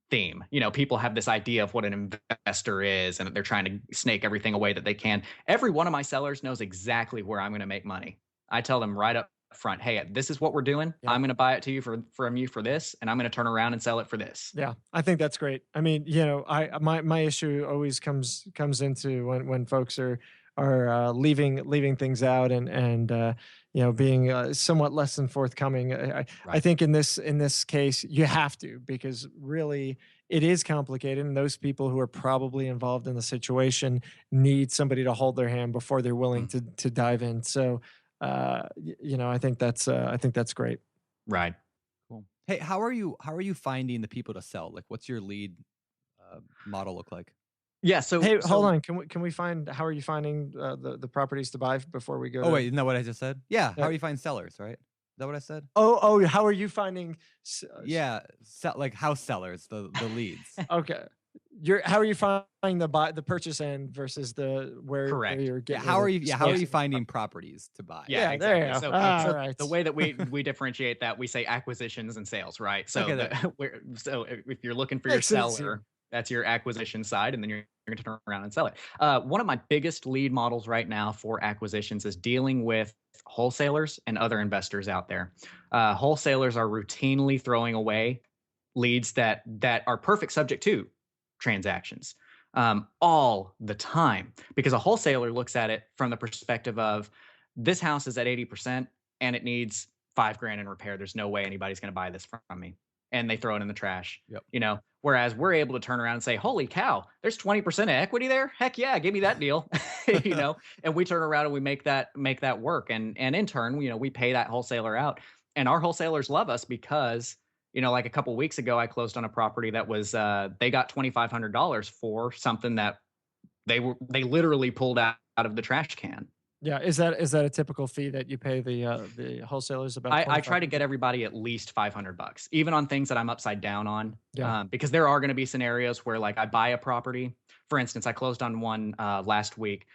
theme. People have this idea of what an investor is, and that they're trying to snake everything away that they can. Every one of my sellers knows exactly where I'm going to make money. I tell them right up front, hey, this is what we're doing. Yeah. I'm going to buy it to you from you for this, and I'm going to turn around and sell it for this. Yeah, I think that's great. I mean, my issue always comes into when folks are leaving things out and being somewhat less than forthcoming. I think in this case you have to, because really it is complicated, and those people who are probably involved in the situation need somebody to hold their hand before they're willing to dive in. So I think that's great. Right. Cool. Hey, how are you finding the people to sell? Like, what's your lead model look like? Yeah. So hold on. Can we find, how are you finding the properties to buy before we go? Oh, wait, isn't that what I just said? Yeah. How are you finding sellers, right? Is that what I said? Oh, how are you finding? Like house sellers, the leads. Okay. How are you finding the purchase end versus where you're getting? How are you finding properties to buy? Yeah, exactly. There you go. So right. The way that we differentiate that, we say acquisitions and sales, right? So so if you're looking for your seller, that's your acquisition side, and then you're going to turn around and sell it. One of my biggest lead models right now for acquisitions is dealing with wholesalers and other investors out there. Wholesalers are routinely throwing away leads that are perfect subject to transactions all the time, because a wholesaler looks at it from the perspective of, this house is at 80% and it needs $5,000 in repair. There's no way anybody's going to buy this from me. And they throw it in the trash. Yep. Whereas we're able to turn around and say, holy cow, there's 20% of equity there. Heck yeah, give me that deal. And we turn around and we make that work. And in turn, we pay that wholesaler out. and our wholesalers love us because, like a couple of weeks ago, I closed on a property that was, they got $2,500 for something that they literally pulled out of the trash can. Yeah. Is that a typical fee that you pay the wholesalers about? I try to get everybody at least $500, even on things that I'm upside down on. Yeah. Because there are going to be scenarios where like I buy a property. For instance, I closed on one last week,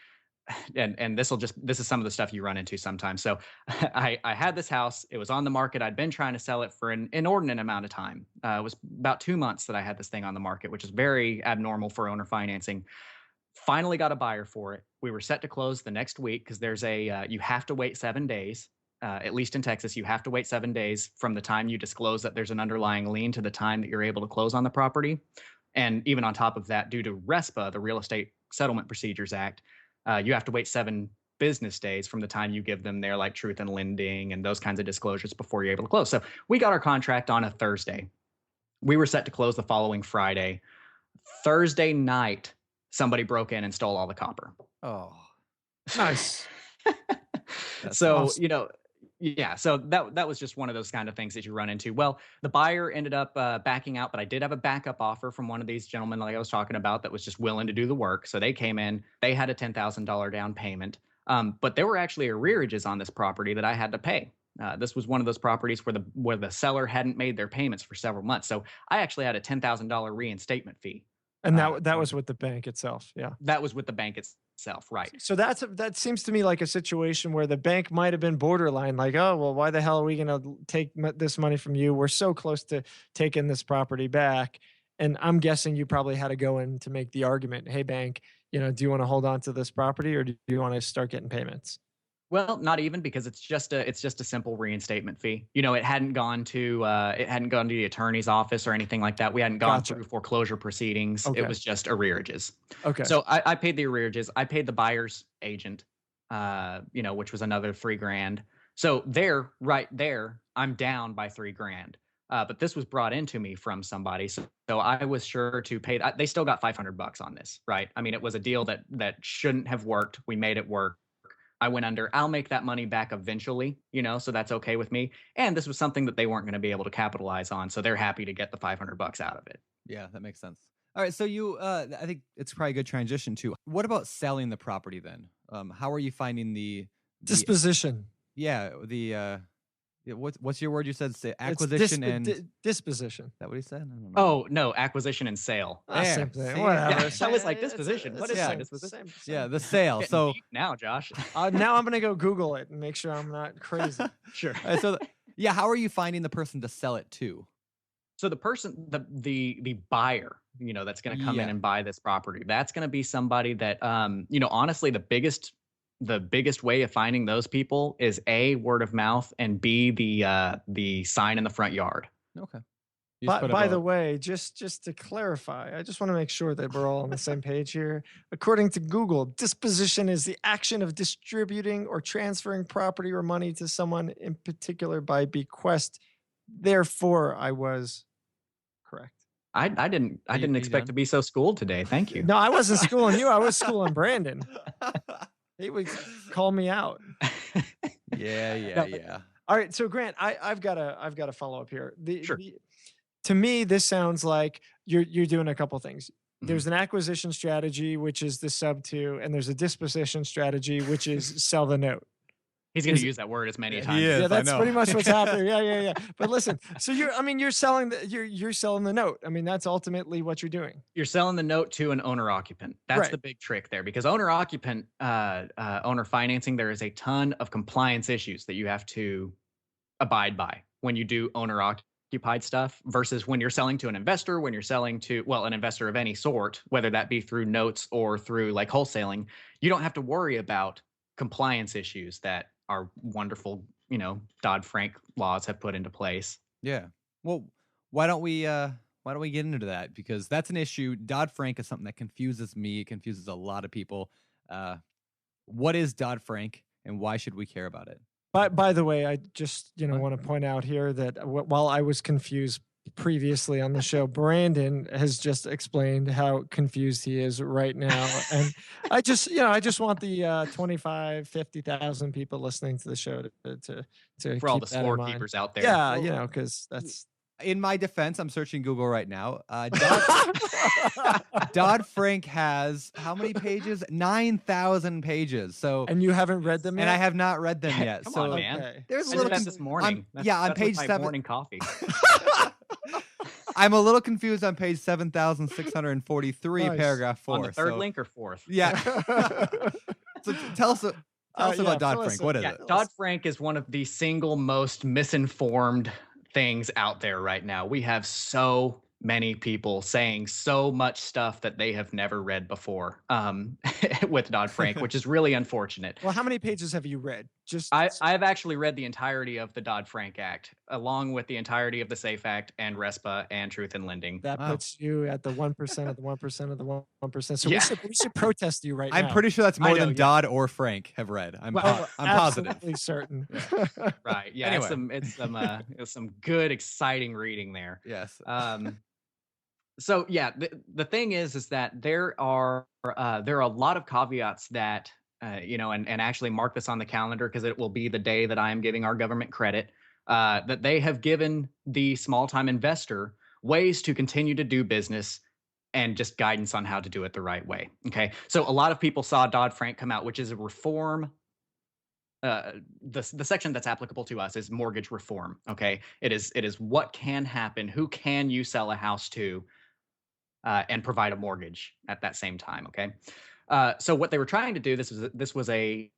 and this is some of the stuff you run into sometimes. So I had this house. It was on the market. I'd been trying to sell it for an inordinate amount of time. It was about 2 months that I had this thing on the market, which is very abnormal for owner financing. Finally got a buyer for it. We were set to close the next week because there's you have to wait 7 days. At least in Texas, you have to wait 7 days from the time you disclose that there's an underlying lien to the time that you're able to close on the property. And even on top of that, due to RESPA, the Real Estate Settlement Procedures Act, you have to wait 7 business days from the time you give them their like truth in lending and those kinds of disclosures before you're able to close. So we got our contract on a Thursday. We were set to close the following Friday. Thursday night, somebody broke in and stole all the copper. Oh, Nice. So, awesome. yeah, so that was just one of those kind of things that you run into. Well, the buyer ended up backing out, but I did have a backup offer from one of these gentlemen like I was talking about that was just willing to do the work. So they came in, they had a $10,000 down payment, but there were actually arrearages on this property that I had to pay. This was one of those properties where the seller hadn't made their payments for several months. So I actually had a $10,000 reinstatement fee. And that was with the bank itself. Yeah. That was with the bank itself. Right. So that seems to me like a situation where the bank might have been borderline, like, oh, well, why the hell are we going to take this money from you? We're so close to taking this property back. And I'm guessing you probably had to go in to make the argument, hey, bank, do you want to hold on to this property or do you want to start getting payments? Well, not even, because it's just a simple reinstatement fee. It hadn't gone to the attorney's office or anything like that. We hadn't gone through foreclosure proceedings. Okay. It was just arrearages. Okay. So I paid the arrearages. I paid the buyer's agent, which was another $3,000. So right there, I'm down by $3,000. But this was brought into me from somebody, so I was sure to pay. They still got $500 on this, right? I mean, it was a deal that shouldn't have worked. We made it work. I went under. I'll make that money back eventually, so that's okay with me. And this was something that they weren't going to be able to capitalize on, so they're happy to get the $500 out of it. yeah, that makes sense. All right, so I think it's probably a good transition to what about selling the property then? How are you finding the disposition? What's your word? You said acquisition and disposition. Is that what he said? I don't know. Oh no, acquisition and sale. Same thing. See? Whatever. Yeah, I was like, disposition. What is that? Disposition? Yeah, the sale. So now, Josh. Now I'm gonna go Google it and make sure I'm not crazy. Sure. How are you finding the person to sell it to? So the person, the buyer, that's going to come in and buy this property, that's going to be somebody that, honestly, the biggest way of finding those people is A, word of mouth, and B, the sign in the front yard. Okay. By the way, just to clarify, I just want to make sure that we're all on the same page here. According to Google, disposition is the action of distributing or transferring property or money to someone in particular by bequest. Therefore, I was correct. I didn't expect to be so schooled today. Thank you. No, I wasn't schooling you. I was schooling Brandon. He would call me out. Yeah. All right, so Grant, I've got a follow up here. Sure. To me, this sounds like you're doing a couple things. There's an acquisition strategy, which is the sub to, and there's a disposition strategy, which is sell the note. He's going to use that word as many times. Yeah, that's pretty much what's happening. Yeah. But listen, so you're selling the note. I mean, that's ultimately what you're doing. You're selling the note to an owner occupant. That's Right. the big trick there, because owner occupant, owner financing, there is a ton of compliance issues that you have to abide by when you do owner occupied stuff versus when you're selling to an investor, when you're selling to, an investor of any sort, whether that be through notes or through like wholesaling, you don't have to worry about compliance issues that our wonderful, Dodd-Frank laws have put into place. Yeah. Well, why don't we get into that? Because that's an issue. Dodd-Frank is something that confuses me. It confuses a lot of people. What is Dodd-Frank and why should we care about it? By the way, I just want to point out here that while I was confused previously on the show, Brandon has just explained how confused he is right now. And I just want the 25, 50,000 people listening to the show to For all keep the that in mind. scorekeepers out there. Yeah, because that's In my defense, I'm searching Google right now. Dodd-Frank has how many pages? 9,000 pages. So, and you haven't read them yet? and I have not read them yet. Come so on, man. Okay. there's a I little did that this morning. on That's page with my 7. morning coffee. I'm a little confused on page 7,643, Nice. paragraph 4. On the third link or fourth? Yeah. So tell us about yeah, Dodd-Frank. What is Yeah, it? Dodd-Frank is one of the single most misinformed things out there right now. We have so many people saying so much stuff that they have never read before with Dodd-Frank, which is really unfortunate. Well, how many pages have you read? I've actually read the entirety of the Dodd-Frank Act, along with the entirety of the SAFE Act and RESPA and Truth in Lending. That puts you at the 1% of the 1% of the 1%. So Yeah. we should protest you right now. I'm pretty sure that's I more know, than yeah. Dodd or Frank have read. I'm positive. Absolutely certain. Right. Yeah. Anyway. It's some good, exciting reading there. Yes. So yeah, the thing is that there are a lot of caveats that and actually mark this on the calendar because it will be the day that I am giving our government credit that they have given the small time investor ways to continue to do business and just guidance on how to do it the right way. Okay, so a lot of people saw Dodd-Frank come out, which is a reform. The section that's applicable to us is mortgage reform. Okay, it is what can happen, who can you sell a house to, and provide a mortgage at that same time. Okay, so what they were trying to do, this was a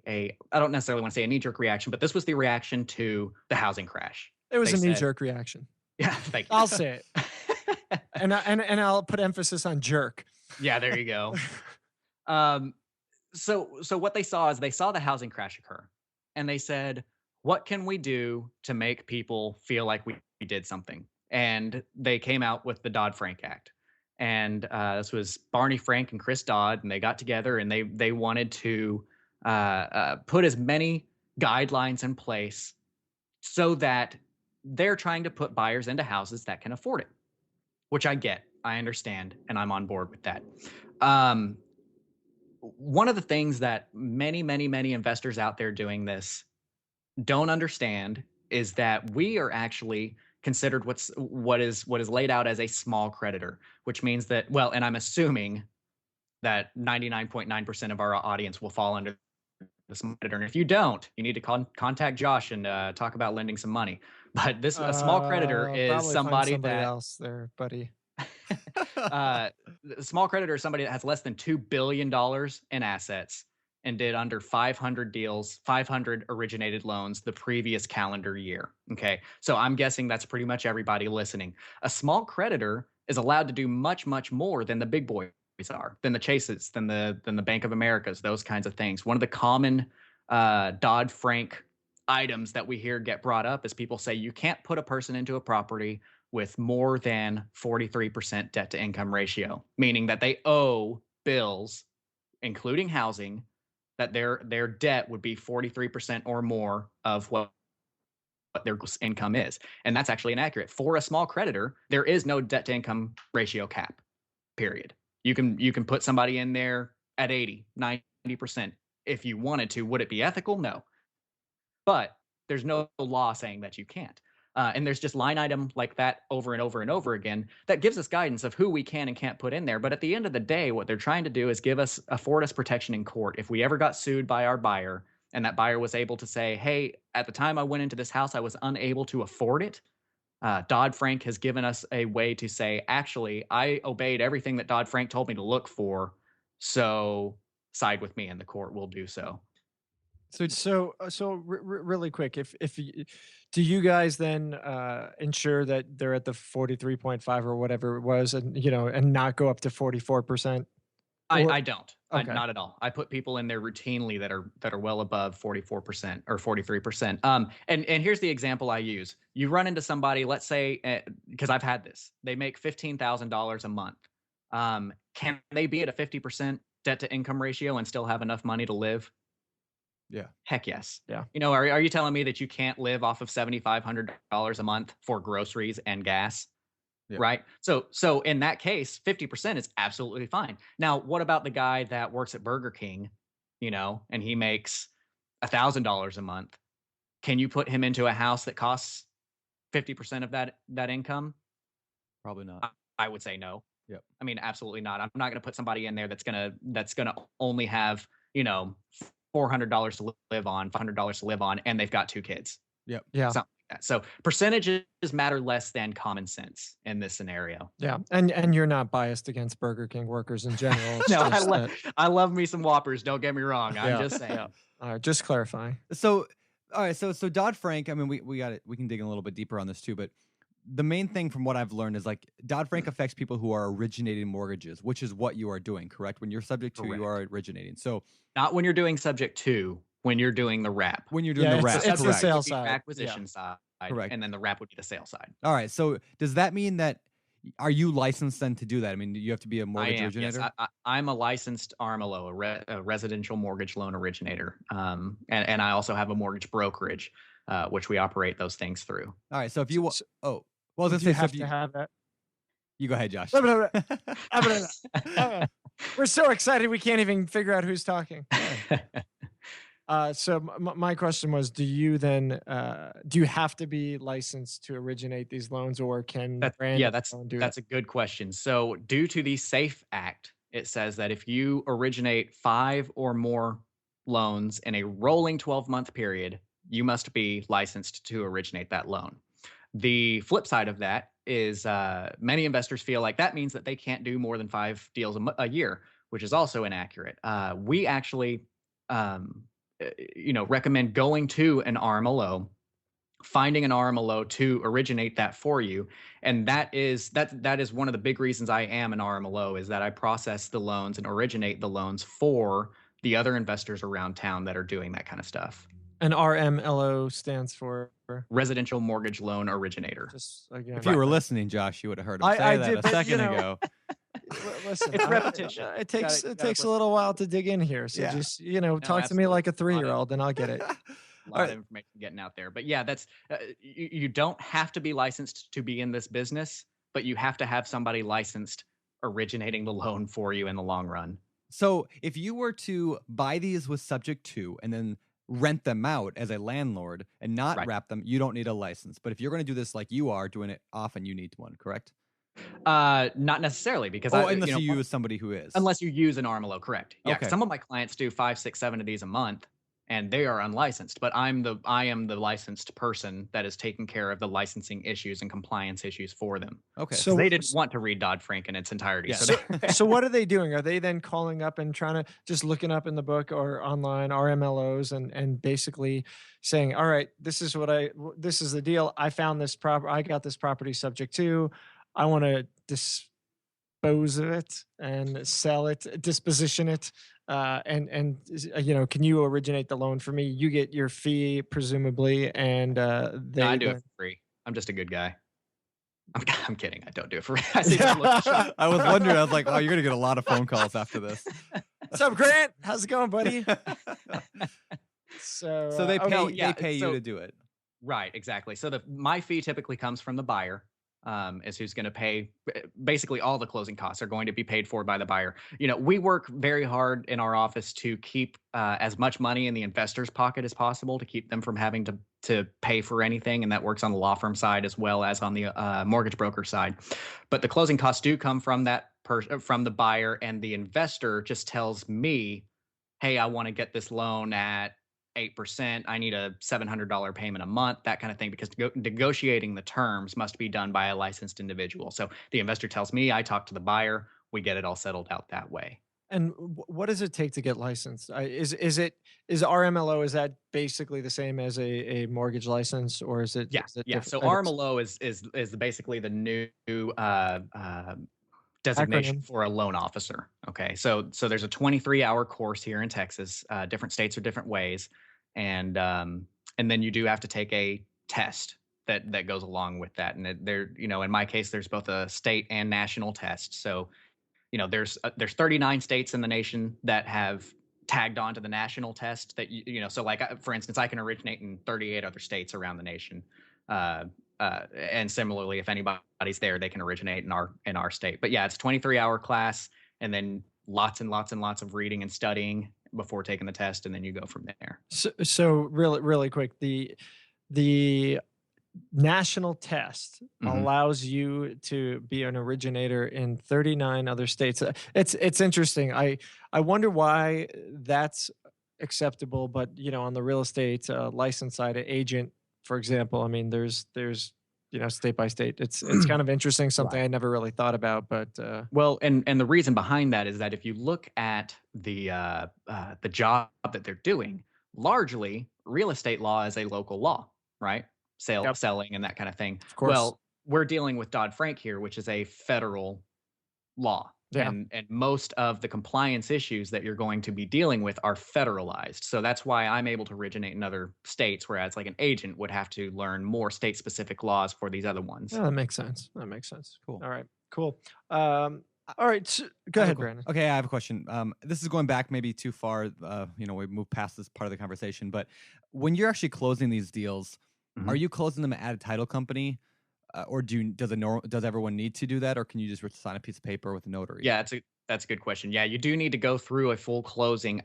I don't necessarily want to say a knee-jerk reaction, but this was the reaction to the housing crash. It was They a said- knee-jerk reaction. Yeah, thank you. I'll say it. And I'll put emphasis on jerk. Yeah, there you go. So what they saw is they saw the housing crash occur, and they said, what can we do to make people feel like we did something? And they came out with the Dodd-Frank Act. And this was Barney Frank and Chris Dodd, and they got together and they wanted to put as many guidelines in place so that they're trying to put buyers into houses that can afford it, which I get, I understand, and I'm on board with that. One of the things that many investors out there doing this don't understand is that we are actually considered what is laid out as a small creditor, which means that, well, and I'm assuming that 99.9% of our audience will fall under the small creditor. And if you don't, you need to contact Josh and talk about lending some money. But a small creditor is Probably find somebody somebody that else there, buddy. a small creditor is somebody that has less than $2 billion in assets and did under 500 deals, 500 originated loans the previous calendar year. Okay, so I'm guessing that's pretty much everybody listening. A small creditor is allowed to do much more than the big boys are, than the Chases, than the Bank of Americas, those kinds of things. One of the common Dodd-Frank items that we hear get brought up is people say you can't put a person into a property with more than 43% debt to income ratio, meaning that they owe bills, including housing, that their debt would be 43% or more of what their income is. And that's actually inaccurate. For a small creditor, there is no debt to income ratio cap, period. You can put somebody in there at 80, 90% if you wanted to. Would it be ethical? No. But there's no law saying that you can't. And there's just line item like that over and over and over again that gives us guidance of who we can and can't put in there. But at the end of the day, what they're trying to do is afford us protection in court. If we ever got sued by our buyer and that buyer was able to say, hey, at the time I went into this house, I was unable to afford it. Dodd-Frank has given us a way to say, actually, I obeyed everything that Dodd-Frank told me to look for. So side with me and the court will do so. So really quick, do you guys then ensure that they're at the 43.5 or whatever it was, and and not go up to 44%? I don't. Okay. Not at all. I put people in there routinely that are well above 44% or 43%. And here's the example I use. You run into somebody, let's say, because I've had this, they make $15,000 a month. Can they be at a 50% debt to income ratio and still have enough money to live? Yeah. Heck yes. Yeah. You know, are you telling me that you can't live off of $7,500 a month for groceries and gas? Yeah. Right. So in that case, 50% is absolutely fine. Now, what about the guy that works at Burger King, you know, and he makes $1,000 a month? Can you put him into a house that costs 50% of that income? Probably not. I would say no. Yep. I mean, absolutely not. I'm not going to put somebody in there that's gonna only have, you know, $400 to live on, $500 to live on, and they've got 2 kids. Yep. Yeah. Something like that. So percentages matter less than common sense in this scenario. Yeah. And you're not biased against Burger King workers in general. It's No, just that- I love me some Whoppers. Don't get me wrong. I'm Yeah. just saying. Yeah. All right. Just clarifying. So, all right. So Dodd-Frank, I mean, we got it. We can dig in a little bit deeper on this too, but the main thing from what I've learned is like Dodd-Frank affects people who are originating mortgages, which is what you are doing, correct? When you're subject to, you are originating. So not when you're doing subject to, when you're doing the wrap. when you're doing the wrap, it's the correct. sale Would be side. acquisition side, Correct. and then the wrap would be the sale side. All right. So does that mean that are you licensed then to do that? I mean, you have to be a I mortgage am. originator. Yes, I'm a licensed RMLO, a residential mortgage loan originator, and I also have a mortgage brokerage, which we operate those things through. All right. So if you So- well, I was gonna Do say you so have if to have that? you go ahead, Josh. We're so excited we can't even figure out who's talking. So my question was, do you then do you have to be licensed to originate these loans, or can That's do that's a good question. So due to the SAFE Act, it says that if you originate 5 or more loans in a rolling 12-month period, you must be licensed to originate that loan. The flip side of that is many investors feel like that means that they can't do more than 5 deals a year, which is also inaccurate. We actually recommend going to an RMLO, finding an RMLO to originate that for you. And that is one of the big reasons I am an RMLO, is that I process the loans and originate the loans for the other investors around town that are doing that kind of stuff. And RMLO stands for Residential Mortgage Loan Originator. just again. If you were listening, Josh, you would have heard him say I that did, a but, second you know, ago. Listen, It's repetition. It takes Gotta it takes put- a little while to dig in here. So Yeah. just talk to me like a absolutely. 3-year-old, and I'll get it. A lot of information getting out there. But yeah, that's you don't have to be licensed to be in this business, but you have to have somebody licensed originating the loan for you in the long run. So if you were to buy these with subject to and then rent them out as a landlord and not Right. wrap them, you don't need a license. But if you're going to do this like you are doing it often, you need one, correct? Not necessarily, because Unless you use somebody who is. unless you use an RMLO, correct? Yeah, 'cause Okay. some of my clients do 5, 6, 7 of these a month, and they are unlicensed. But I am the licensed person that is taking care of the licensing issues and compliance issues for them. Okay. So- They didn't want to read Dodd-Frank in its entirety. Yeah. So So what are they doing? Are they then calling up and trying to just looking up in the book or online RMLOs and basically saying, all right, this is the deal. I found this I got this property subject to. I want to dispose of it and sell it, disposition it. And can you originate the loan for me? You get your fee presumably, and they No, I do it then- for free. I'm just a good guy. I'm kidding. I don't do it for free. I see that look. I was wondering, I was like, oh, you're going to get a lot of phone calls after this. What's up, Grant? How's it going, buddy? So So they pay, no, yeah, they pay you so- to do it. Right, exactly. So my fee typically comes from the buyer, is who's going to pay. Basically, all the closing costs are going to be paid for by the buyer. We work very hard in our office to keep as much money in the investor's pocket as possible, to keep them from having to pay for anything, and that works on the law firm side as well as on the mortgage broker side. But the closing costs do come from from the buyer, and the investor just tells me, "Hey, I want to get this loan at 8%. I need a $700 payment a month," that kind of thing, because negotiating the terms must be done by a licensed individual. So the investor tells me, I talk to the buyer, we get it all settled out that way. And what does it take to get licensed? Is RMLO, is that basically the same as a mortgage license, or is it? Yeah, is it yeah. different? So It's- RMLO is basically the new designation Acronym. for a loan officer. Okay, so there's a 23-hour course here in Texas. Different states are different ways, and then you do have to take a test that goes along with that. And in my case, there's both a state and national test. So there's 39 states in the nation that have tagged on to the national test that so like for instance, I can originate in 38 other states around the nation. And similarly, if anybody's there, they can originate in our state. But yeah, it's a 23-hour class, and then lots and lots and lots of reading and studying before taking the test, and then you go from there. So really quick, the national test allows you to be an originator in 39 other states. It's interesting. I wonder why that's acceptable, but on the real estate license side, an agent, for example, I mean, there's state by state. It's kind of interesting, something Right. I never really thought about, but Well, and the reason behind that is that if you look at the job that they're doing, largely real estate law is a local law, right? Yep. Selling and that kind of thing. Of course. Well, we're dealing with Dodd-Frank here, which is a federal law. Yeah. And most of the compliance issues that you're going to be dealing with are federalized. So that's why I'm able to originate in other states, whereas like an agent would have to learn more state-specific laws for these other ones. that makes sense. Cool. All right, cool. All right, so, go ahead, Brandon. Okay, I have a question. This is going back maybe too far. We moved past this part of the conversation, but when you're actually closing these deals, are you closing them at a title company, or does everyone need to do that, or can you just sign a piece of paper with a notary? Yeah, that's a good question. Yeah, you do need to go through a full closing.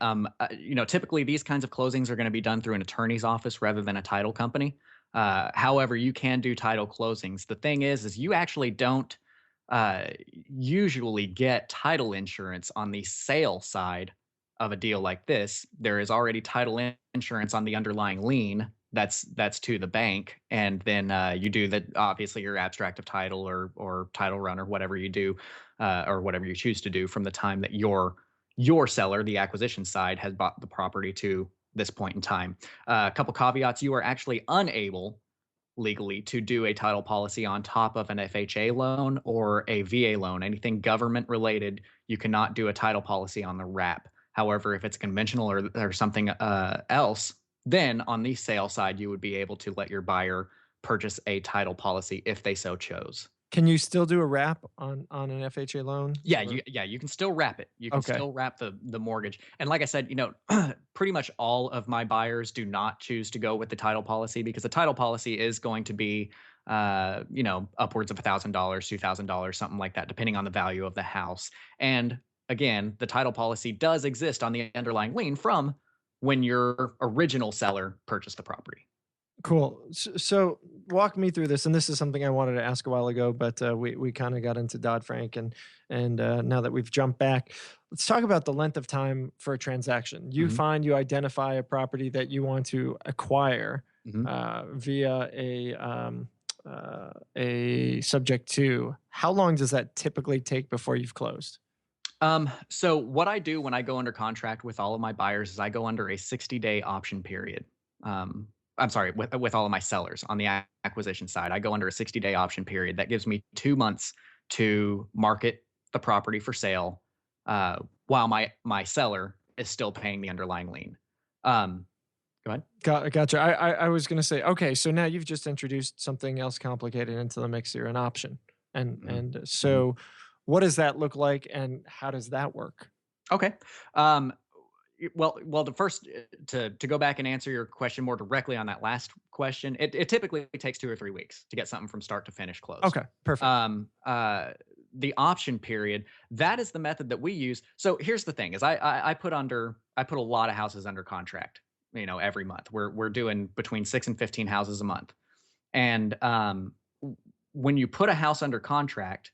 Typically these kinds of closings are going to be done through an attorney's office rather than a title company. However, you can do title closings. The thing is you actually don't usually get title insurance on the sale side of a deal like this. There is already title insurance on the underlying lien that's to the bank, and then you do obviously your abstract of title or title run or whatever you do, or whatever you choose to do from the time that your seller, the acquisition side, has bought the property to this point in time. A couple caveats: you are actually unable legally to do a title policy on top of an FHA loan or a VA loan. Anything government related, you cannot do a title policy on the wrap. However, if it's conventional or something else, then on the sale side, you would be able to let your buyer purchase a title policy if they so chose. Can you still do a wrap on an FHA loan? Yeah, you can still wrap it. You can still wrap the mortgage. And like I said, pretty much all of my buyers do not choose to go with the title policy, because the title policy is going to be upwards of $1,000, $2,000, something like that, depending on the value of the house. And again, the title policy does exist on the underlying lien from when your original seller purchased the property. Cool. So walk me through this, and this is something I wanted to ask a while ago, but we kind of got into Dodd-Frank, and now that we've jumped back, let's talk about the length of time for a transaction. You identify a property that you want to acquire via a subject to. How long does that typically take before you've closed? So what I do when I go under contract with all of my buyers is I go under a 60-day option period. I'm sorry, with all of my sellers on the acquisition side, I go under a 60-day option period. That gives me 2 months to market the property for sale, while my seller is still paying the underlying lien. Go ahead. Gotcha. I was going to say, okay, so now you've just introduced something else complicated into the mix here, an option. And so what does that look like, and how does that work? Okay. Well, the first, to go back and answer your question more directly on that last question, it typically takes 2 or 3 weeks to get something from start to finish closed. Okay, perfect. The option period, that is the method that we use. So here's the thing: is I put a lot of houses under contract, every month. We're doing between 6 and 15 houses a month, and when you put a house under contract,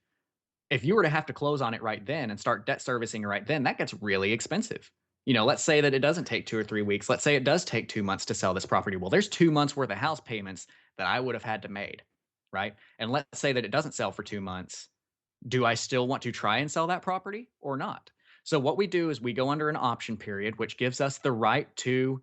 if you were to have to close on it right then and start debt servicing right then, that gets really expensive. Let's say that it doesn't take 2 or 3 weeks. Let's say it does take 2 months to sell this property. Well, there's 2 months worth of house payments that I would have had to made, right? And let's say that it doesn't sell for 2 months. Do I still want to try and sell that property or not? So what we do is we go under an option period, which gives us the right to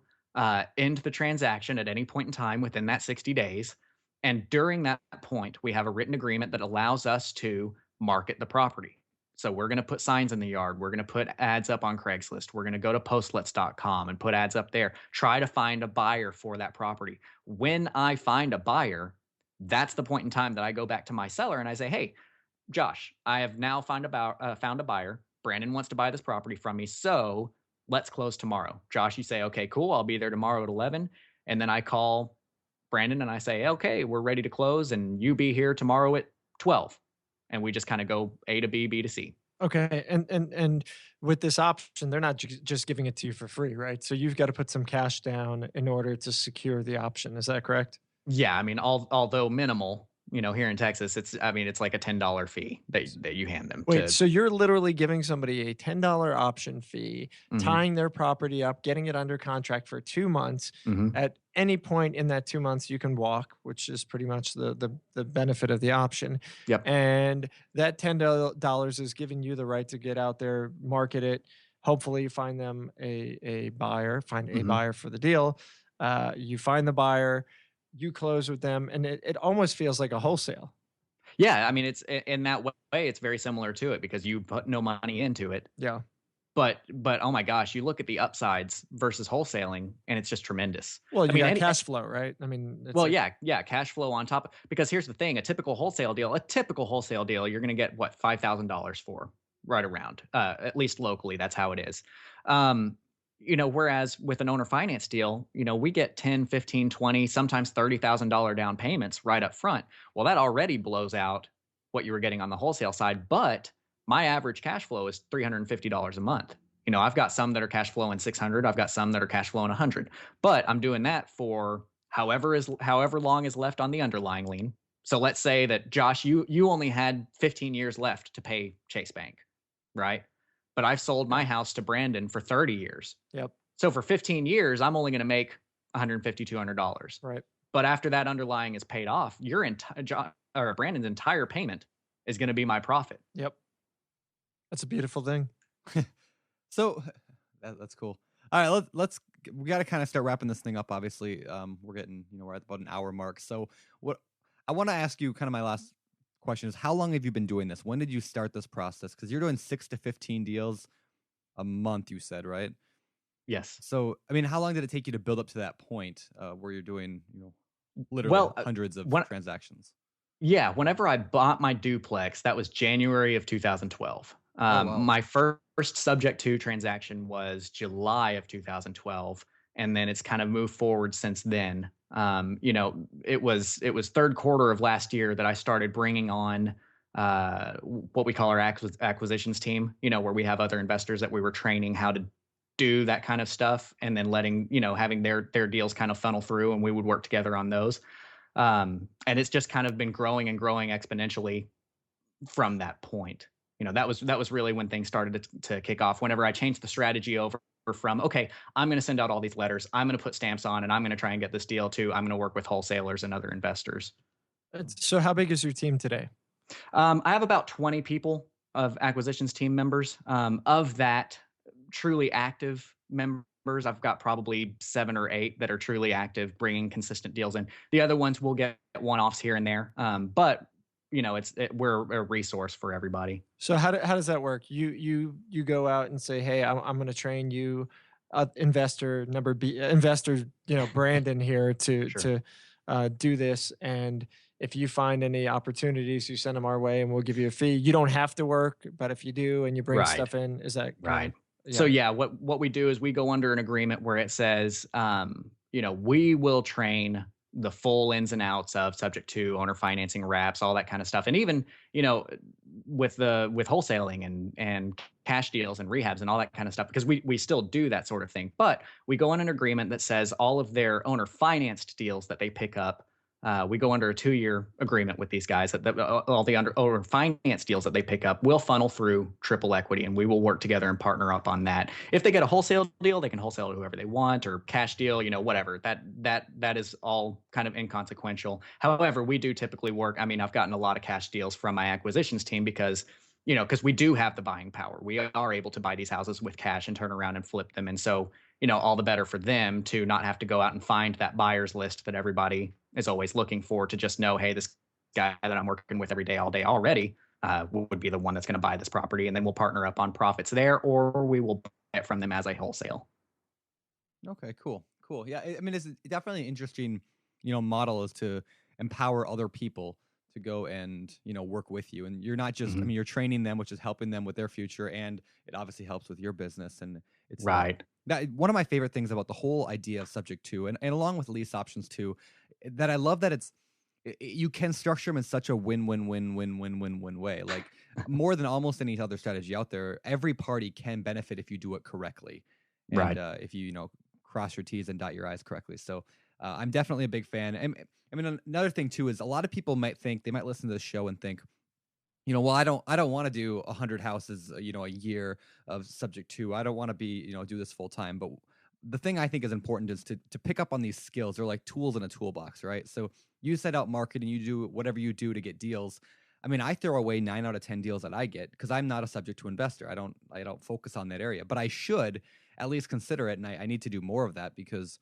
end the transaction at any point in time within that 60 days. And during that point, we have a written agreement that allows us to market the property. So we're going to put signs in the yard. We're going to put ads up on Craigslist. We're going to go to postlets.com and put ads up there. Try to find a buyer for that property. When I find a buyer, that's the point in time that I go back to my seller and I say, hey, Josh, I have now found a buyer. Brandon wants to buy this property from me. So let's close tomorrow. Josh, you say, okay, cool. I'll be there tomorrow at 11. And then I call Brandon and I say, okay, we're ready to close and you be here tomorrow at 12. And we just kind of go A to B, B to C. Okay. And with this option, they're not just giving it to you for free, right? So you've got to put some cash down in order to secure the option. Is that correct? Yeah. I mean, although minimal, here in Texas, it's like a $10 fee that you hand them. Wait, so you're literally giving somebody a $10 option fee, tying their property up, getting it under contract for 2 months. At any point in that 2 months, you can walk, which is pretty much the benefit of the option. Yep. And that $10 is giving you the right to get out there, market it. Hopefully, find them a buyer, find a buyer for the deal. You find the buyer, you close with them, and it almost feels like a wholesale. Yeah, I mean, it's in that way, it's very similar to it because you put no money into it. Yeah. But oh my gosh, you look at the upsides versus wholesaling, and it's just tremendous. Well, I mean, got cash flow, right? I mean, well, yeah, cash flow on top. Because here's the thing: a typical wholesale deal, you're going to get what, $5,000 for, right around. At least locally, that's how it is. Whereas with an owner finance deal, we get 10, 15, 20, sometimes $30,000 down payments right up front. Well, that already blows out what you were getting on the wholesale side, but my average cash flow is $350 a month. I've got some that are cash flowing 600. I've got some that are cash flowing 100, but I'm doing that for however long is left on the underlying lien. So let's say that Josh, you only had 15 years left to pay Chase Bank, right? But I've sold my house to Brandon for 30 years. Yep. So for 15 years, I'm only going to make $150, $200. Right. But after that underlying is paid off, Brandon's entire payment is going to be my profit. Yep. That's a beautiful thing. So that's cool. All right, we got to kind of start wrapping this thing up. Obviously, we're getting, we're at about an hour mark. So what I want to ask you, kind of my last question is, how long have you been doing this? When did you start this process? Because you're doing 6 to 15 deals a month, you said, right? Yes. So, I mean, how long did it take you to build up to that point where you're doing, literally hundreds of transactions? Yeah. Whenever I bought my duplex, that was January of 2012. Wow. My first subject to transaction was July of 2012. And then it's kind of moved forward since then. It was third quarter of last year that I started bringing on what we call our acquisitions team, where we have other investors that we were training how to do that kind of stuff, and then having their deals kind of funnel through, and we would work together on those. And it's just kind of been growing and growing exponentially from that point. That was really when things started to kick off. Whenever I changed the strategy over from, okay, I'm going to send out all these letters, I'm going to put stamps on, and I'm going to try and get this deal too. I'm going to work with wholesalers and other investors. So how big is your team today? I have about 20 people of acquisitions team members. Of that, truly active members, I've got probably 7 or 8 that are truly active, bringing consistent deals in. The other ones will get one-offs here and there, but we're a resource for everybody. So how does that work? You go out and say, hey, I'm going to train you, investor Brandon here to do this. And if you find any opportunities, you send them our way and we'll give you a fee. You don't have to work, but if you do and you bring stuff in, is that right? So what we do is we go under an agreement where it says, we will train the full ins and outs of subject to owner financing, wraps, all that kind of stuff. And even, with wholesaling and cash deals and rehabs and all that kind of stuff, because we still do that sort of thing. But we go on an agreement that says all of their owner financed deals that they pick up, we go under a 2-year agreement with these guys that all the owner finance deals that they pick up will funnel through triple equity, and we will work together and partner up on that. If they get a wholesale deal, they can wholesale to whoever they want, or cash deal, whatever. That is all kind of inconsequential. However, we do typically work. I mean, I've gotten a lot of cash deals from my acquisitions team because we do have the buying power. We are able to buy these houses with cash and turn around and flip them. And so, all the better for them to not have to go out and find that buyer's list that everybody is always looking for, to just know, hey, this guy that I'm working with every day, all day already would be the one that's going to buy this property. And then we'll partner up on profits there, or we will buy it from them as a wholesale. Okay, cool. Yeah. I mean, it's definitely an interesting, model, is to empower other people to go and, work with you. And you're not just, Mhm. you're training them, which is helping them with their future. And it obviously helps with your business. And it's Right. one of my favorite things about the whole idea of subject to, and along with lease options too, that I love that you can structure them in such a win-win-win-win-win-win-win way. Like more than almost any other strategy out there, every party can benefit if you do it correctly. And Right. If you, cross your T's and dot your I's correctly. So I'm definitely a big fan. And I mean, another thing too is a lot of people might listen to this show and think, well, I don't want to do 100 houses, a year of subject to. I don't want to be, do this full time. But the thing I think is important is to pick up on these skills. They're like tools in a toolbox, right? So you set out marketing, you do whatever you do to get deals. I mean, I throw away 9 out of 10 deals that I get because I'm not a subject to investor. I don't focus on that area, but I should at least consider it. And I need to do more of that because,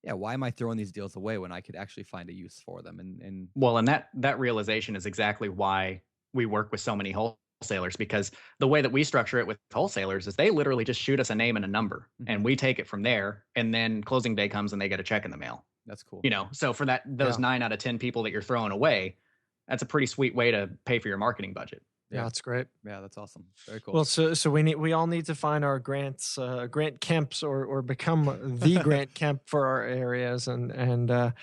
yeah, why am I throwing these deals away when I could actually find a use for them? And Well, and that realization is exactly why we work with so many wholesalers, because the way that we structure it with wholesalers is they literally just shoot us a name and a number, and we take it from there. And then closing day comes and they get a check in the mail. that's cool. So for those 9 out of 10 people that you're throwing away, that's a pretty sweet way to pay for your marketing budget. Yeah, that's great. Yeah, that's awesome. Very cool. Well, so we all need to find our Grant Kemps or become the Grant Kemp for our areas and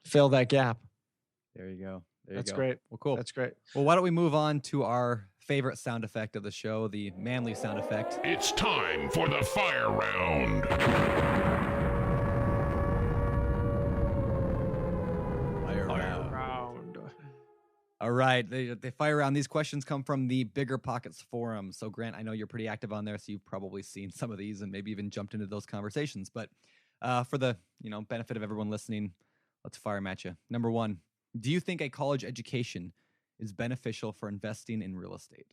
fill that gap. There you go. That's great. Well, cool. That's great. Well, why don't we move on to our favorite sound effect of the show, the manly sound effect. It's time for the fire round. Fire round. All right. The fire round. These questions come from the BiggerPockets forum. So, Grant, I know you're pretty active on there, so you've probably seen some of these and maybe even jumped into those conversations. But for the benefit of everyone listening, let's fire 'em at you. Number 1, do you think a college education is beneficial for investing in real estate?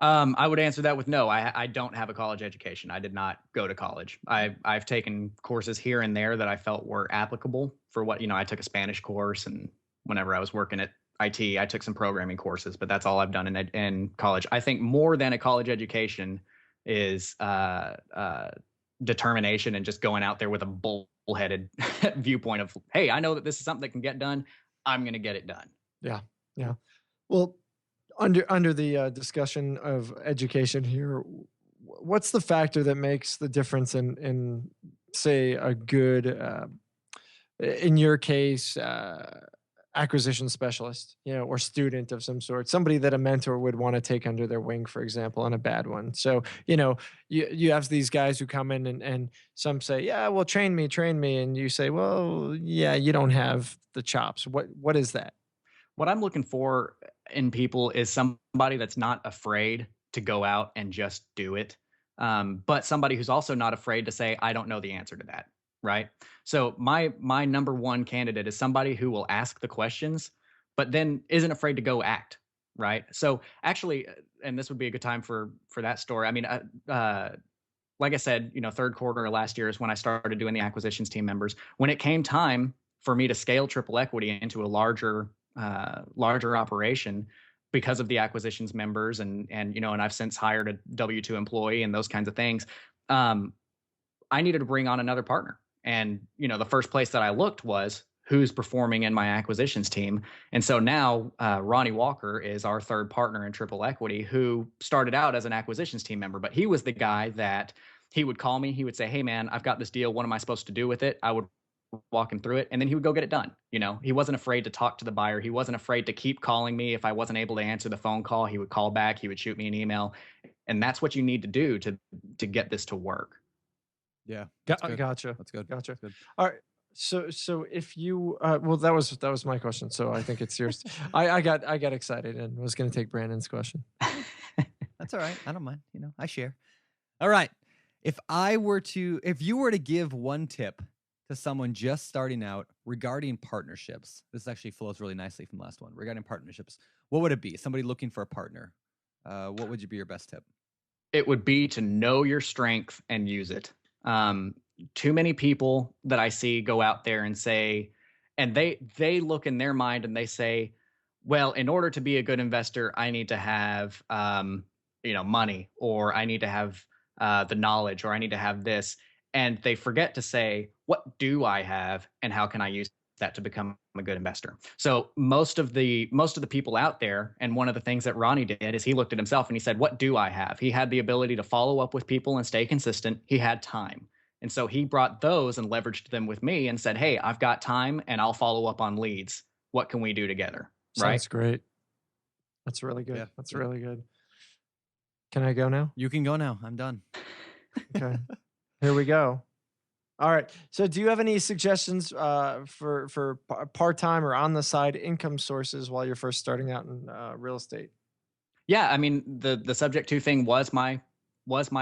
I would answer that with no. I don't have a college education. I did not go to college. I've taken courses here and there that I felt were applicable for what, I took a Spanish course, and whenever I was working at IT, I took some programming courses, but that's all I've done in college. I think more than a college education is determination and just going out there with a bullheaded viewpoint of, hey, I know that this is something that can get done. I'm going to get it done. Yeah. Well, under the discussion of education here, what's the factor that makes the difference in say a good, in your case, acquisition specialist, or student of some sort, somebody that a mentor would want to take under their wing, for example, on a bad one. So, you have these guys who come in and some say, yeah, well, train me. And you say, well, yeah, you don't have the chops. What is that? What I'm looking for in people is somebody that's not afraid to go out and just do it. But somebody who's also not afraid to say, I don't know the answer to that. Right. So my number 1 candidate is somebody who will ask the questions, but then isn't afraid to go act. Right. So actually, and this would be a good time for that story. I mean, like I said, 3rd quarter of last year is when I started doing the acquisitions team members. When it came time for me to scale triple equity into a larger operation because of the acquisitions members and I've since hired a W-2 employee and those kinds of things. I needed to bring on another partner. And, the first place that I looked was who's performing in my acquisitions team. And so now Ronnie Walker is our 3rd partner in triple equity, who started out as an acquisitions team member, but he was the guy that he would call me. He would say, hey man, I've got this deal. What am I supposed to do with it? I would walk him through it, and then he would go get it done. He wasn't afraid to talk to the buyer. He wasn't afraid to keep calling me. If I wasn't able to answer the phone call, he would call back. He would shoot me an email. And that's what you need to do to get this to work. Yeah. Gotcha. That's good. Gotcha. That's good. All right. So if you, well, that was my question. So I think it's yours. I got excited and was going to take Brandon's question. That's all right. I don't mind. I share. All right. If you were to give one tip to someone just starting out regarding partnerships, this actually flows really nicely from the last one, regarding partnerships, what would it be? Somebody looking for a partner. What would be your best tip? It would be to know your strength and use it. Too many people that I see go out there and say, and they look in their mind and they say, well, in order to be a good investor, I need to have, money, or I need to have the knowledge, or I need to have this. And they forget to say, what do I have and how can I use that to become a good investor. So most of the people out there, and one of the things that Ronnie did is he looked at himself and he said, what do I have? He had the ability to follow up with people and stay consistent. He had time. And so he brought those and leveraged them with me and said, hey, I've got time and I'll follow up on leads. What can we do together? Right? Sounds great. That's really good. Yeah. That's really good. Can I go now? You can go now. I'm done. Okay. Here we go. All right. So do you have any suggestions for part-time or on the side income sources while you're first starting out in real estate? Yeah. I mean, the subject to thing was my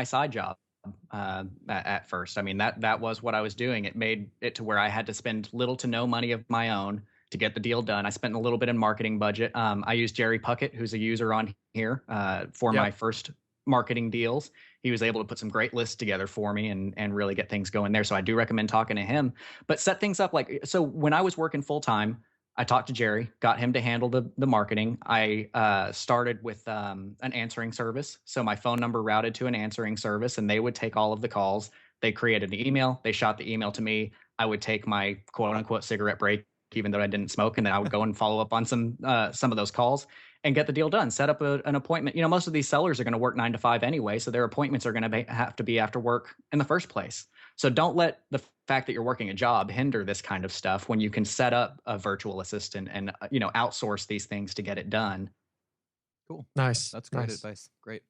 side job at first. I mean, that was what I was doing. It made it to where I had to spend little to no money of my own to get the deal done. I spent a little bit in marketing budget. I used Jerry Puckett, who's a user on here, for my first marketing deals. He was able to put some great lists together for me and really get things going there. So I do recommend talking to him, but set things up so when I was working full time, I talked to Jerry, got him to handle the marketing. I started with an answering service. So my phone number routed to an answering service and they would take all of the calls. They created an email. They shot the email to me. I would take my quote unquote cigarette break, even though I didn't smoke. And then I would go and follow up on some of those calls and get the deal done, set up an appointment. You know, most of these sellers are going to work 9 to 5 anyway. So their appointments are going to have to be after work in the first place. So don't let the fact that you're working a job hinder this kind of stuff when you can set up a virtual assistant and, outsource these things to get it done. Cool. Nice. That's great advice. Great.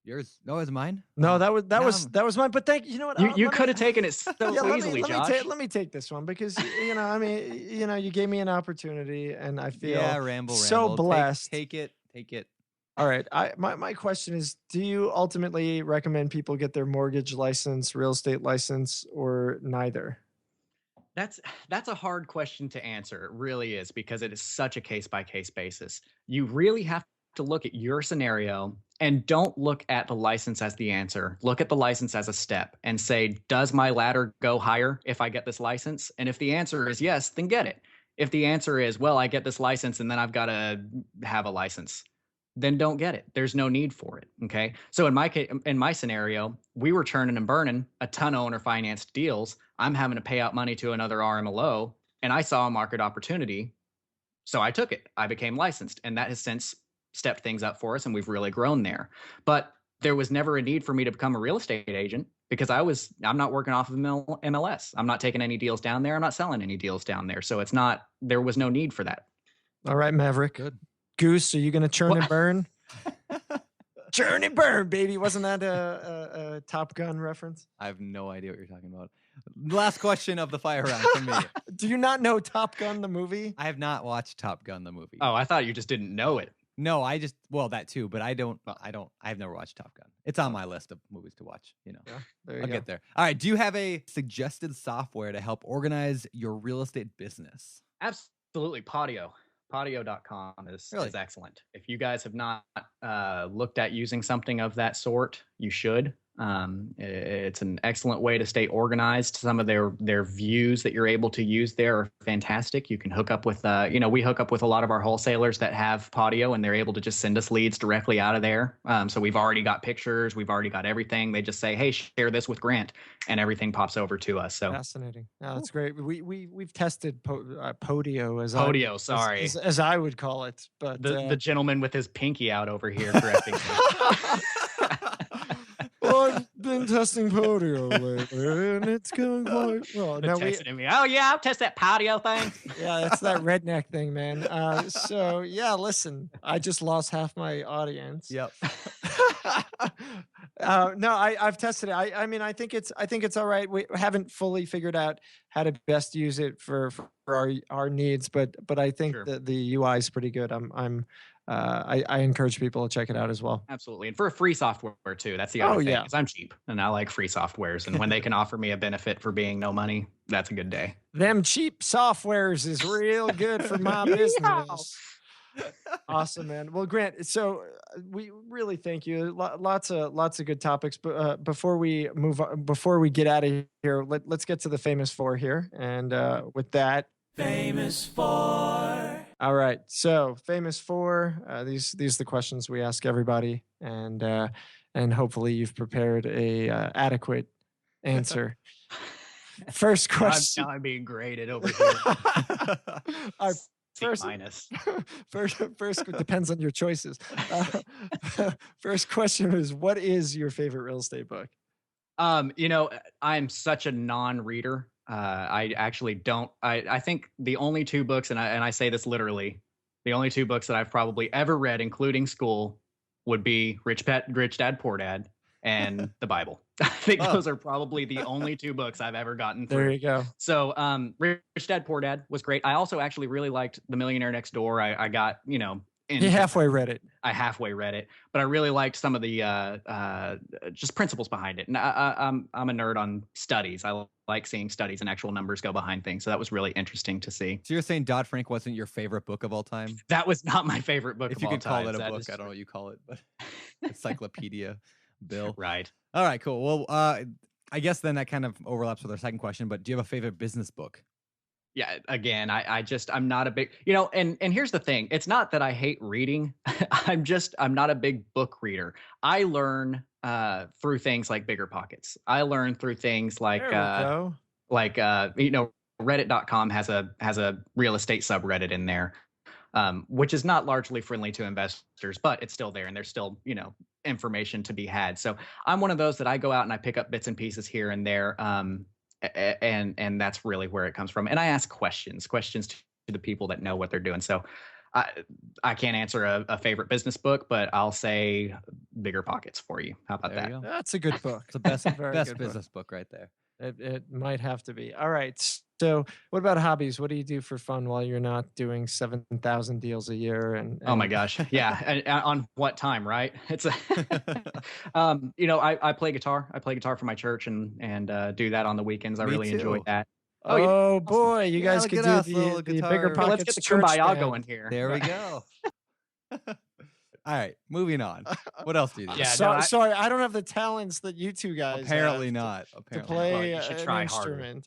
Yours? No, it's mine. No, that was mine. But thank you. You know what? You could have taken it so easily, Josh. Let me take this one because you gave me an opportunity, and I feel ramble. Blessed. Take it. All right. My question is: do you ultimately recommend people get their mortgage license, real estate license, or neither? That's a hard question to answer. It really is, because it is such a case by case basis. You really have to look at your scenario and don't look at the license as the answer. Look at the license as a step and say, does my ladder go higher if I get this license? And if the answer is yes, then get it. If the answer is, well, I get this license and then I've got to have a license, then don't get it. There's no need for it. Okay. So in my scenario, we were churning and burning a ton of owner financed deals. I'm having to pay out money to another RMLO, and I saw a market opportunity. So I took it. I became licensed, and that has since stepped things up for us, and we've really grown there. But there was never a need for me to become a real estate agent because I'm not working off of MLS. I'm not taking any deals down there. I'm not selling any deals down there. So there was no need for that. All right, Maverick. Good. Goose, are you going to churn and burn? Churn and burn, baby. Wasn't that a Top Gun reference? I have no idea what you're talking about. Last question of the fire round for me. Do you not know Top Gun, the movie? I have not watched Top Gun, the movie. Oh, I thought you just didn't know it. No, that too, but I've never watched Top Gun. It's on my list of movies to watch, Yeah, there you I'll go. get there. All right. Do you have a suggested software to help organize your real estate business? Absolutely. Podio.com is excellent. If you guys have not looked at using something of that sort, you should. It's an excellent way to stay organized. Some of their views that you're able to use there are fantastic. You can hook up with, we hook up with a lot of our wholesalers that have Podio, and they're able to just send us leads directly out of there. So we've already got pictures, we've already got everything. They just say, hey, share this with Grant, and everything pops over to us. So fascinating. Yeah, that's great. We've tested Podio as I would call it, but the gentleman with his pinky out over here correcting me. Well, I've been testing Podio lately, and it's going quite well. Now texting me. Oh yeah, I'll test that Podio thing. Yeah, that's that redneck thing, man. So yeah, listen, I just lost half my audience. Yep. No, I've tested it. I mean, I think it's all right. We haven't fully figured out how to best use it for our needs, but I think the UI is pretty good. I encourage people to check it out as well. Absolutely. And for a free software too. That's the other thing. Is I'm cheap and I like free softwares. And when they can offer me a benefit for being no money, that's a good day. Them cheap softwares is real good for my business. Awesome, man. Well, Grant, so we really thank you. Lots of good topics. But before we move on, before we get out of here, let's get to the famous four here. And with that, famous four. All right. So famous four. These are the questions we ask everybody, and hopefully you've prepared a adequate answer. First question. Now I'm being graded over here. Our C first, minus. first depends on your choices. First question is, what is your favorite real estate book? I'm such a non-reader. I actually don't. I think the only two books, and I say this literally, the only two books that I've probably ever read, including school, would be Rich Dad Poor Dad and the Bible. I think those are probably the only two books I've ever gotten through. There you go. So Rich Dad Poor Dad was great. I also actually really liked The Millionaire Next Door. I got, He halfway read it. I halfway read it, but I really liked some of the just principles behind it. And I'm a nerd on studies. I like seeing studies and actual numbers go behind things. So that was really interesting to see. So you're saying Dodd-Frank wasn't your favorite book of all time? That was not my favorite book If of you all could time. call it a book, I don't know what you call it, but encyclopedia, Bill. Right. All right, cool. Well, I guess then that kind of overlaps with our second question, but do you have a favorite business book? Yeah, again, I'm not a big, and here's the thing. It's not that I hate reading. I'm not a big book reader. I learn through things like BiggerPockets. I learn through things like Reddit.com has a real estate subreddit in there, which is not largely friendly to investors, but it's still there and there's still, information to be had. So I'm one of those that I go out and I pick up bits and pieces here and there. And that's really where it comes from. And I ask questions to the people that know what they're doing. So I can't answer a favorite business book, but I'll say BiggerPockets for you. How about that? That's a good book. It's the best, Very best good business book right there. It might have to be. All right. So what about hobbies? What do you do for fun while you're not doing 7,000 deals a year? And oh my gosh. Yeah. And on what time, right? It's I play guitar. I play guitar for my church and do that on the weekends. I really enjoy that. Oh boy, you guys could do the BiggerPockets. Let's get the church kumbaya band going here. There we go. All right, moving on. What else do you do? Yeah, sorry, I don't have the talents that you two guys Apparently have not. to Apparently. play Well, you should an try instrument.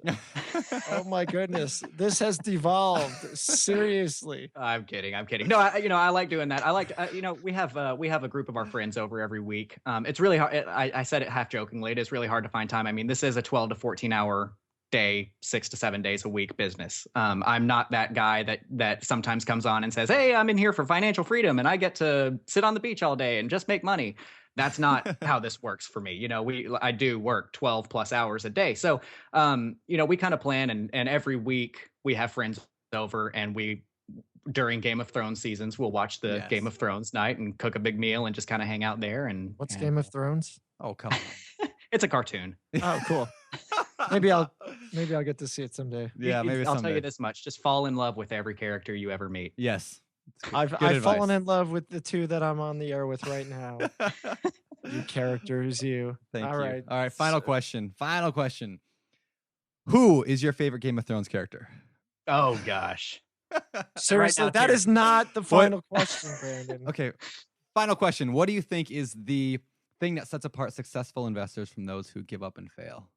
Oh my goodness, this has devolved seriously. I'm kidding. No, I like doing that. I like, we have a group of our friends over every week. It's really hard. I said it half jokingly. It is really hard to find time. I mean, this is a 12 to 14 hour day, 6 to 7 days a week business. I'm not that guy that sometimes comes on and says, hey, I'm in here for financial freedom and I get to sit on the beach all day and just make money. That's not how this works for me. I do work 12 plus hours a day. So, we kind of plan and every week we have friends over and during Game of Thrones seasons, we'll watch the Game of Thrones night and cook a big meal and just kind of hang out there. And what's Game of Thrones? Oh, come on. It's a cartoon. Oh, cool. Maybe I'll get to see it someday. Yeah, maybe I'll someday. tell you this much: just fall in love with every character you ever meet. Yes, I've fallen in love with the two that I'm on the air with right now. You characters, you. Thank All you. right. All right. Final question. Who is your favorite Game of Thrones character? Oh gosh. Seriously, Right now, that is not the final question, Brandon. Okay. Final question. What do you think is the thing that sets apart successful investors from those who give up and fail?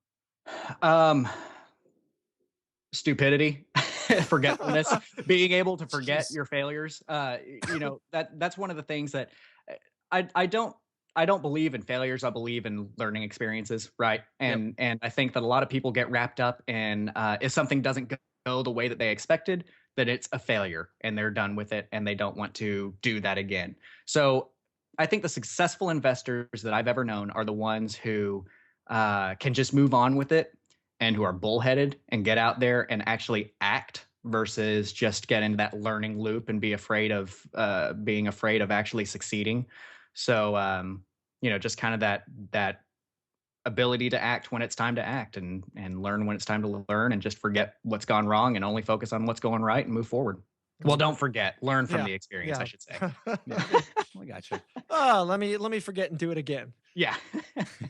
Stupidity, forgetfulness, being able to forget your failures. That's one of the things that I don't believe in failures. I believe in learning experiences, right? And I think that a lot of people get wrapped up in if something doesn't go the way that they expected, that it's a failure and they're done with it and they don't want to do that again. So I think the successful investors that I've ever known are the ones who can just move on with it and who are bullheaded and get out there and actually act versus just get into that learning loop and being afraid of actually succeeding. So, just kind of that ability to act when it's time to act and learn when it's time to learn and just forget what's gone wrong and only focus on what's going right and move forward. Well, don't forget, learn from the experience, I should say. Yeah. I gotcha. Oh, let me forget and do it again. Yeah.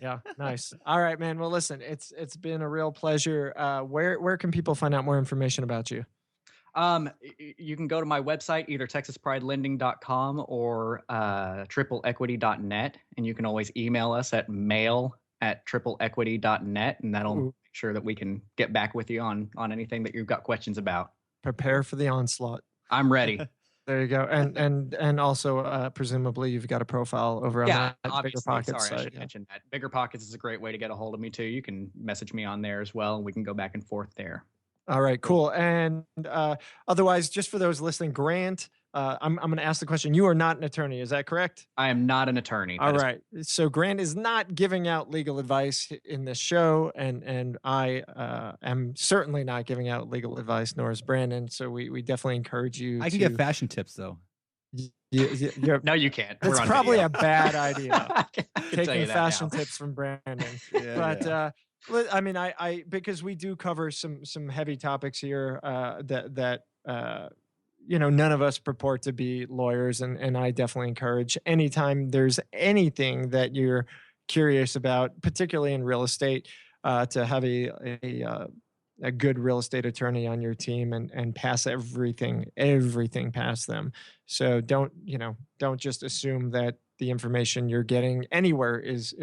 Yeah. Nice. All right, man. Well, listen, it's been a real pleasure. Where can people find out more information about you? You can go to my website, either texaspridelending.com or tripleequity.net. And you can always email us at mail@tripleequity.net. And that'll make sure that we can get back with you on anything that you've got questions about. Prepare for the onslaught. I'm ready. There you go. And also presumably you've got a profile over on that obviously. BiggerPockets Sorry, I site. should mention that. BiggerPockets is a great way to get a hold of me too. You can message me on there as well, and we can go back and forth there. All right, cool. And otherwise, just for those listening, Grant, I'm going to ask the question. You are not an attorney, is that correct? I am not an attorney. All right. So Grant is not giving out legal advice in this show, and I am certainly not giving out legal advice, nor is Brandon. So we definitely encourage you. I can give fashion tips though. No, you can't. That's probably a bad idea. I can tell Taking you that fashion now. tips from Brandon. Yeah, I mean, I because we do cover some heavy topics here that none of us purport to be lawyers, and I definitely encourage anytime there's anything that you're curious about, particularly in real estate, to have a good real estate attorney on your team and pass everything past them. So don't just assume that the information you're getting anywhere is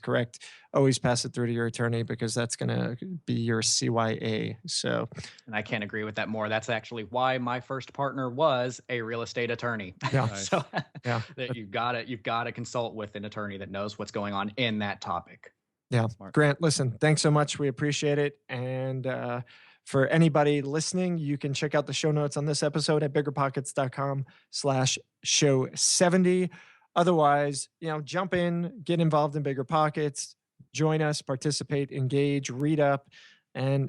correct. Always pass it through to your attorney, because that's going to be your CYA. So, and I can't agree with that more. That's actually why my first partner was a real estate attorney. Yeah. So Yeah. that you've got to consult with an attorney that knows what's going on in that topic. Yeah. Smart. Grant, listen, thanks so much. We appreciate it. And for anybody listening, you can check out the show notes on this episode at biggerpockets.com/show70. Otherwise, jump in, get involved in BiggerPockets, join us, participate, engage, read up, and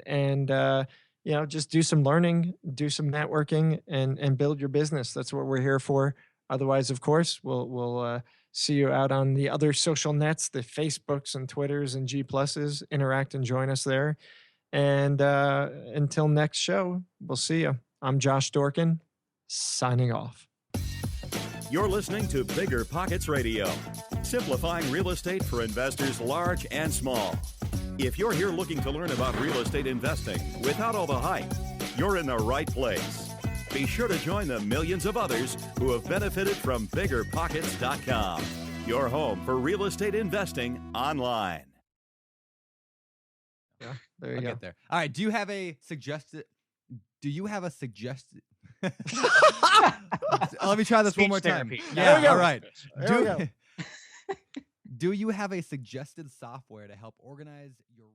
just do some learning, do some networking, and build your business. That's what we're here for. Otherwise, of course, we'll see you out on the other social nets, the Facebooks and Twitters and G+. Interact and join us there. And until next show, we'll see you. I'm Josh Dorkin, signing off. You're listening to BiggerPockets Radio, simplifying real estate for investors large and small. If you're here looking to learn about real estate investing without all the hype, you're in the right place. Be sure to join the millions of others who have benefited from BiggerPockets.com, your home for real estate investing online. Yeah, there you I'll go. get there. All right. Do you have a suggested? Let me try this one more time. Speech therapy. There we Yeah. go. All right. There we go. Do you have a suggested software to help organize your